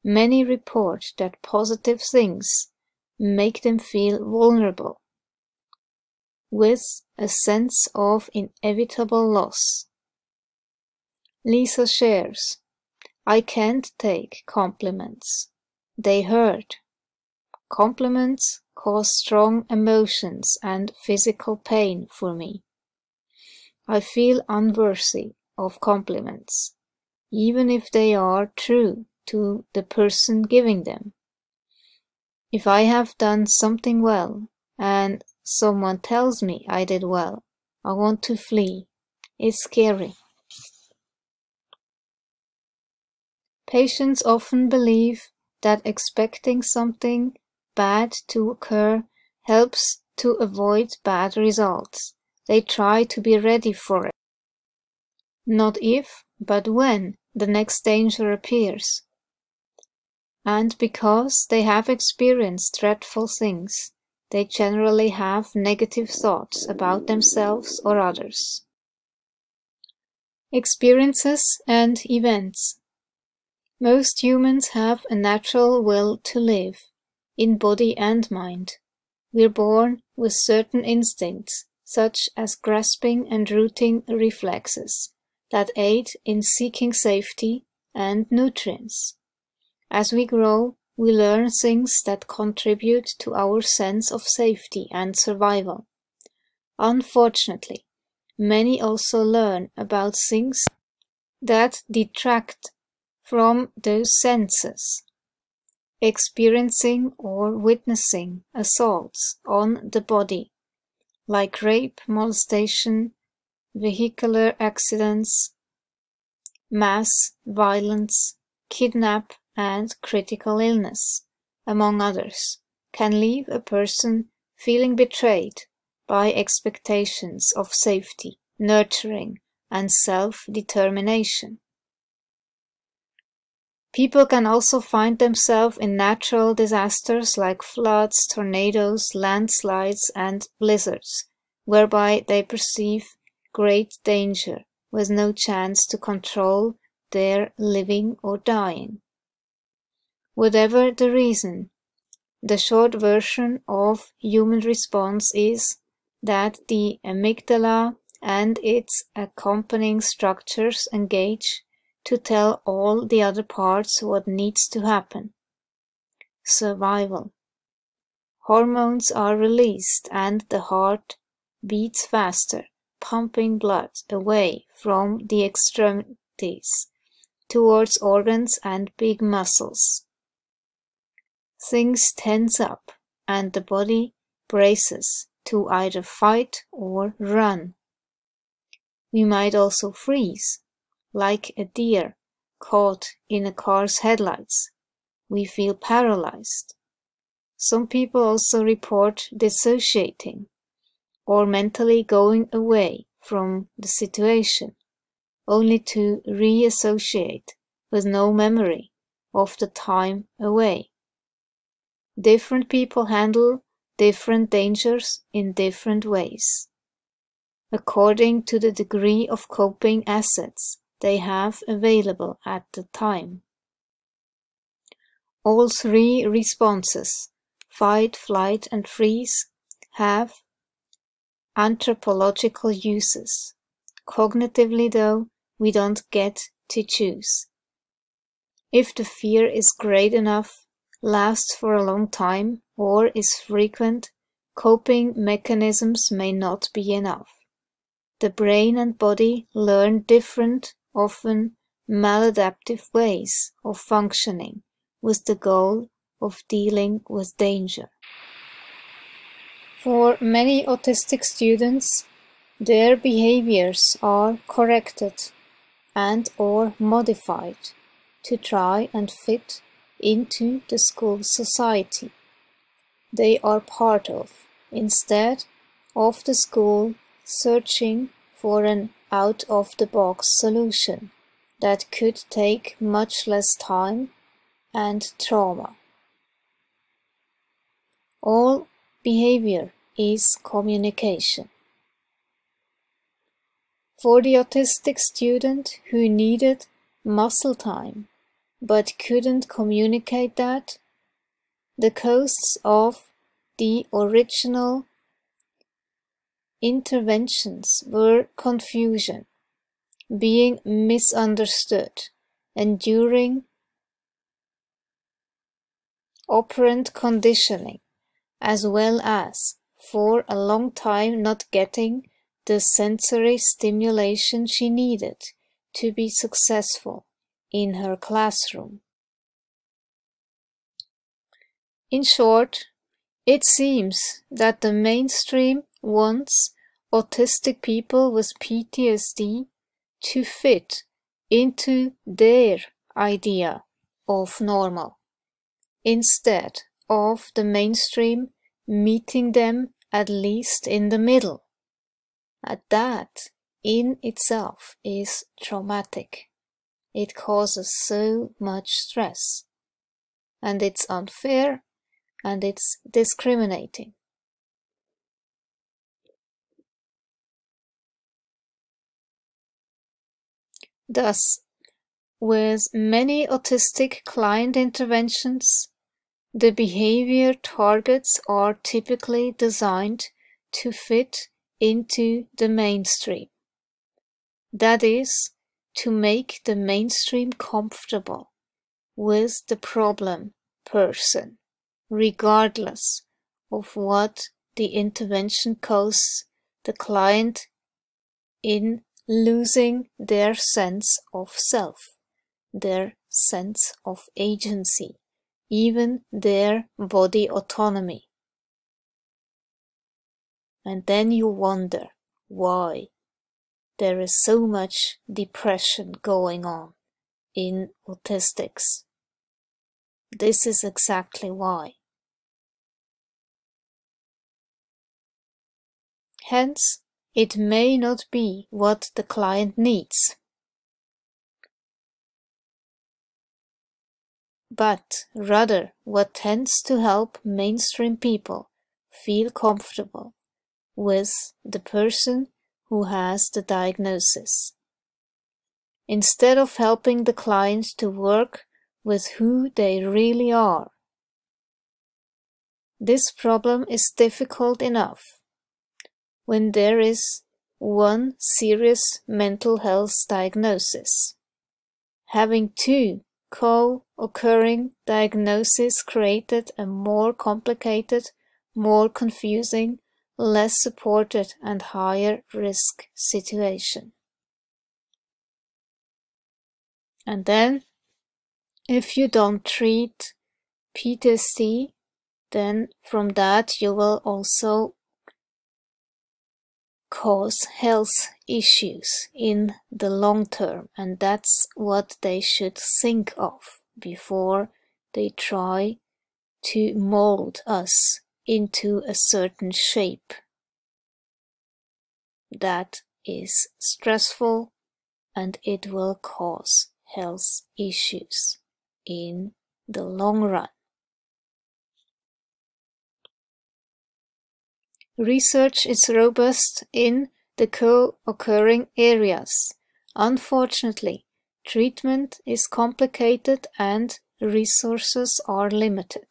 Speaker 1: Many report that positive things make them feel vulnerable, with a sense of inevitable loss. Lisa shares, I can't take compliments. They hurt. Compliments cause strong emotions and physical pain for me. I feel unworthy of compliments, even if they are true to the person giving them. If I have done something well and someone tells me I did well, I want to flee. It's scary. Patients often believe that expecting something bad to occur helps to avoid bad results. They try to be ready for it. Not if, but when the next danger appears. And because they have experienced dreadful things, they generally have negative thoughts about themselves or others. Experiences and events. Most humans have a natural will to live, in body and mind. We're born with certain instincts, such as grasping and rooting reflexes, that aid in seeking safety and nutrients. As we grow, we learn things that contribute to our sense of safety and survival. Unfortunately, many also learn about things that detract from those senses, experiencing or witnessing assaults on the body, like rape, molestation, vehicular accidents, mass violence, kidnap, and critical illness, among others, can leave a person feeling betrayed by expectations of safety, nurturing, and self-determination. People can also find themselves in natural disasters like floods, tornadoes, landslides, and blizzards, whereby they perceive great danger with no chance to control their living or dying. Whatever the reason, the short version of human response is that the amygdala and its accompanying structures engage to tell all the other parts what needs to happen. Survival. Hormones are released and the heart beats faster, pumping blood away from the extremities towards organs and big muscles. Things tense up and the body braces to either fight or run. We might also freeze, like a deer caught in a car's headlights. We feel paralyzed. Some people also report dissociating or mentally going away from the situation, only to reassociate with no memory of the time away. Different people handle different dangers in different ways, according to the degree of coping assets they have available at the time. All three responses, fight, flight, and freeze, have anthropological uses. Cognitively, though, we don't get to choose. If the fear is great enough, lasts for a long time, or is frequent, coping mechanisms may not be enough. The brain and body learn different, often maladaptive ways of functioning with the goal of dealing with danger. For many autistic students, their behaviors are corrected and or modified to try and fit into the school society they are part of, instead of the school searching for an out-of-the-box solution that could take much less time and trauma. All behavior is communication. For the autistic student who needed muscle time but couldn't communicate that, the causes of the original interventions were confusion, being misunderstood, enduring operant conditioning, as well as for a long time not getting the sensory stimulation she needed to be successful in her classroom. In short, it seems that the mainstream wants autistic people with PTSD to fit into their idea of normal, instead of the mainstream meeting them at least in the middle. And that in itself is traumatic. It causes so much stress, and it's unfair, and it's discriminating. Thus, with many autistic client interventions, the behavior targets are typically designed to fit into the mainstream. That is, to make the mainstream comfortable with the problem person, regardless of what the intervention costs the client in losing their sense of self, their sense of agency, even their body autonomy. And then you wonder why there is so much depression going on in autistics. This is exactly why. Hence, it may not be what the client needs, but rather what tends to help mainstream people feel comfortable with the person who has the diagnosis, instead of helping the client to work with who they really are. This problem is difficult enough when there is one serious mental health diagnosis. Having two co-occurring diagnoses created a more complicated, more confusing, less supported and higher risk situation. And then, if you don't treat PTSD, then from that you will also cause health issues in the long term, and that's what they should think of before they try to mold us into a certain shape. That is stressful, and it will cause health issues in the long run. Research is robust in the co-occurring areas. Unfortunately, treatment is complicated and resources are limited.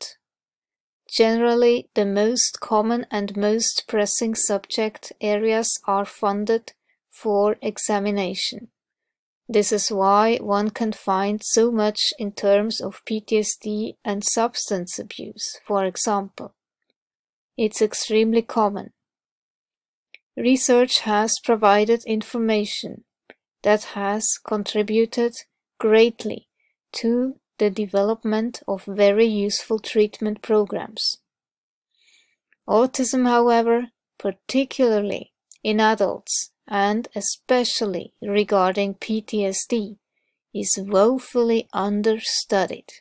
Speaker 1: Generally, the most common and most pressing subject areas are funded for examination. This is why one can find so much in terms of PTSD and substance abuse, for example. It's extremely common. Research has provided information that has contributed greatly to the development of very useful treatment programs. Autism, however, particularly in adults and especially regarding PTSD, is woefully understudied.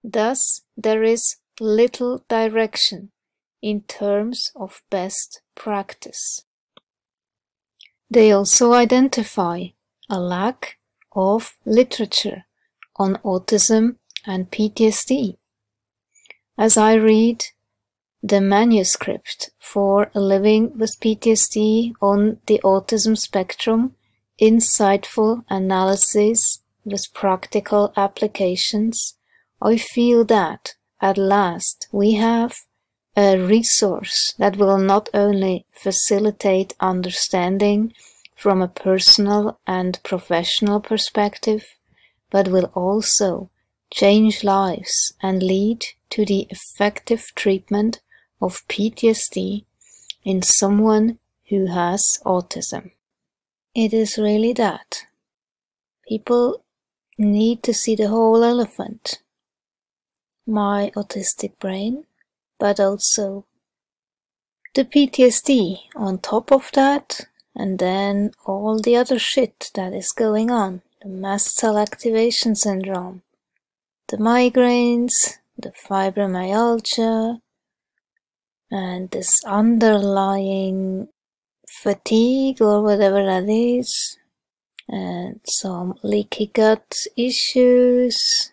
Speaker 1: Thus, there is little direction in terms of best practice. They also identify a lack of literature on autism and PTSD. As I read the manuscript for Living with PTSD on the Autism Spectrum, Insightful Analysis with Practical Applications, I feel that at last we have a resource that will not only facilitate understanding from a personal and professional perspective, but will also change lives and lead to the effective treatment of PTSD in someone who has autism. It is really that. People need to see the whole elephant. My autistic brain, but also the PTSD on top of that, and then all the other shit that is going on. The mast cell activation syndrome, the migraines, the fibromyalgia, and this underlying fatigue or whatever that is, and some leaky gut issues,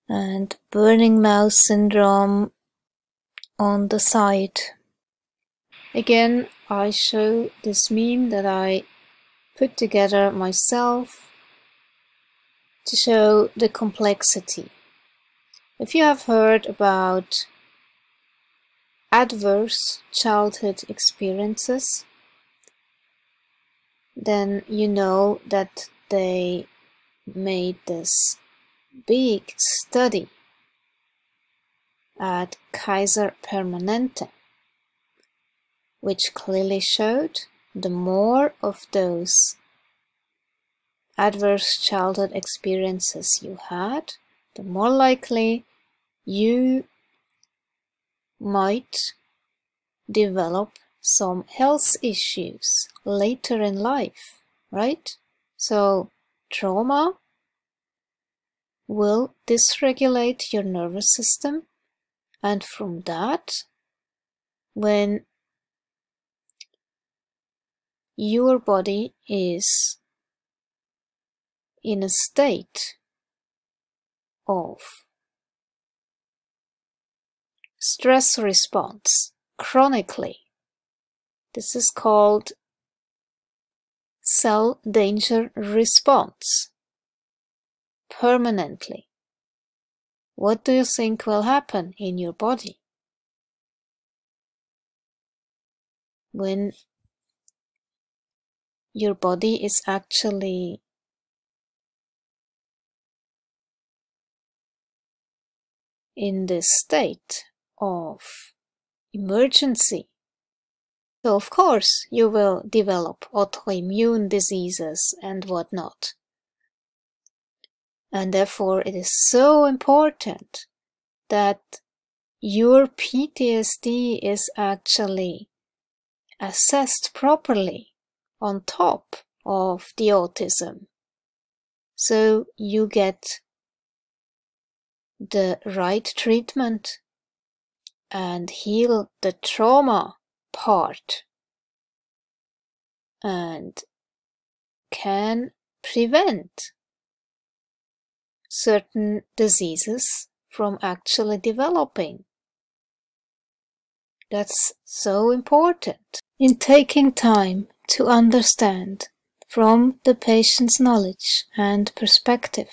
Speaker 1: and burning mouth syndrome on the side. Again, I show this meme that I put together myself to show the complexity. If you have heard about adverse childhood experiences, then you know that they made this big study at Kaiser Permanente, which clearly showed the more of those adverse childhood experiences you had, the more likely you might develop some health issues later in life, right? So trauma will dysregulate your nervous system, and from that, when your body is in a state of stress response chronically, this is called cell danger response, permanently. What do you think will happen in your body when your body is actually in this state of emergency? So of course you will develop autoimmune diseases and whatnot. And therefore it is so important that your PTSD is actually assessed properly on top of the autism, so you get the right treatment and heal the trauma part and can prevent certain diseases from actually developing. That's so important. In taking time to understand from the patient's knowledge and perspective,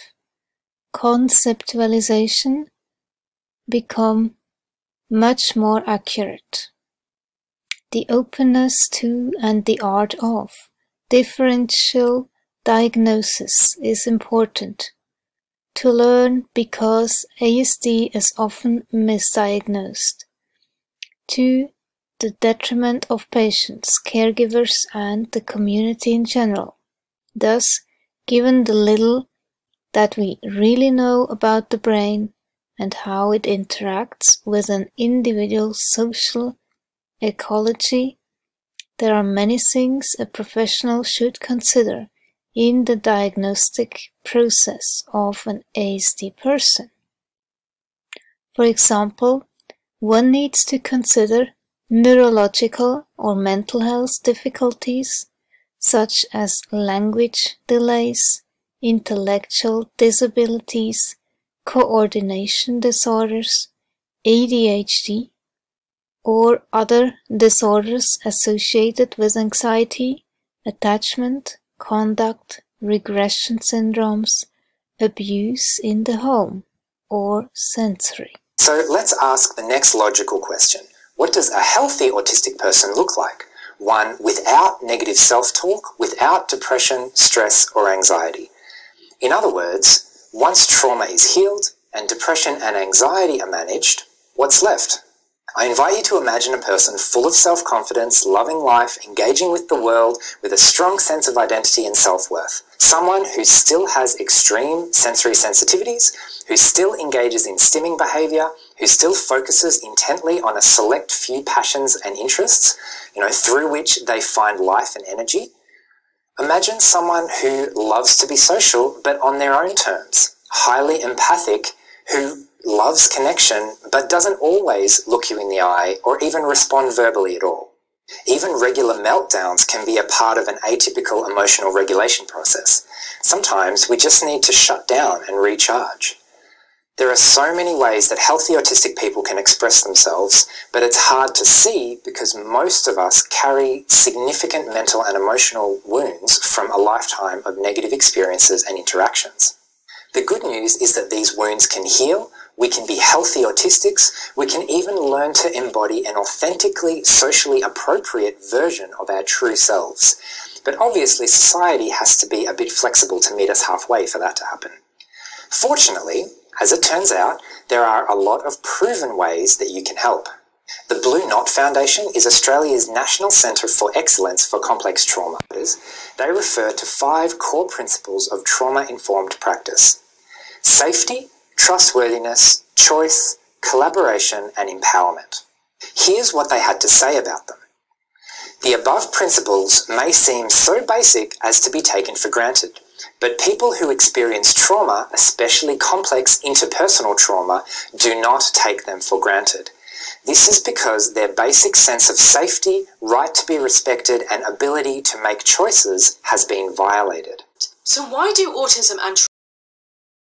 Speaker 1: conceptualization become much more accurate. The openness to and the art of differential diagnosis is important to learn, because ASD is often misdiagnosed to the detriment of patients, caregivers, and the community in general. Thus, given the little that we really know about the brain and how it interacts with an individual's social ecology, there are many things a professional should consider in the diagnostic process of an ASD person. For example, one needs to consider neurological or mental health difficulties, such as language delays, intellectual disabilities, coordination disorders, ADHD, or other disorders associated with anxiety, attachment, conduct, regression syndromes, abuse in the home, or sensory.
Speaker 4: So let's ask the next logical question. What does a healthy autistic person look like? One without negative self-talk, without depression, stress, or anxiety. In other words, once trauma is healed, and depression and anxiety are managed, what's left? I invite you to imagine a person full of self-confidence, loving life, engaging with the world with a strong sense of identity and self-worth. Someone who still has extreme sensory sensitivities, who still engages in stimming behavior, who still focuses intently on a select few passions and interests, through which they find life and energy. Imagine someone who loves to be social, but on their own terms, highly empathic, who loves connection, but doesn't always look you in the eye or even respond verbally at all. Even regular meltdowns can be a part of an atypical emotional regulation process. Sometimes we just need to shut down and recharge. There are so many ways that healthy autistic people can express themselves, but it's hard to see because most of us carry significant mental and emotional wounds from a lifetime of negative experiences and interactions. The good news is that these wounds can heal. We can be healthy autistics. We can even learn to embody an authentically, socially appropriate version of our true selves. But obviously, society has to be a bit flexible to meet us halfway for that to happen. Fortunately, as it turns out, there are a lot of proven ways that you can help. The Blue Knot Foundation is Australia's National Centre for Excellence for Complex Trauma. They refer to 5 core principles of trauma-informed practice: safety, trustworthiness, choice, collaboration, and empowerment. Here's what they had to say about them. The above principles may seem so basic as to be taken for granted, but people who experience trauma, especially complex interpersonal trauma, do not take them for granted. This is because their basic sense of safety, right to be respected, and ability to make choices has been violated.
Speaker 2: So why do autism and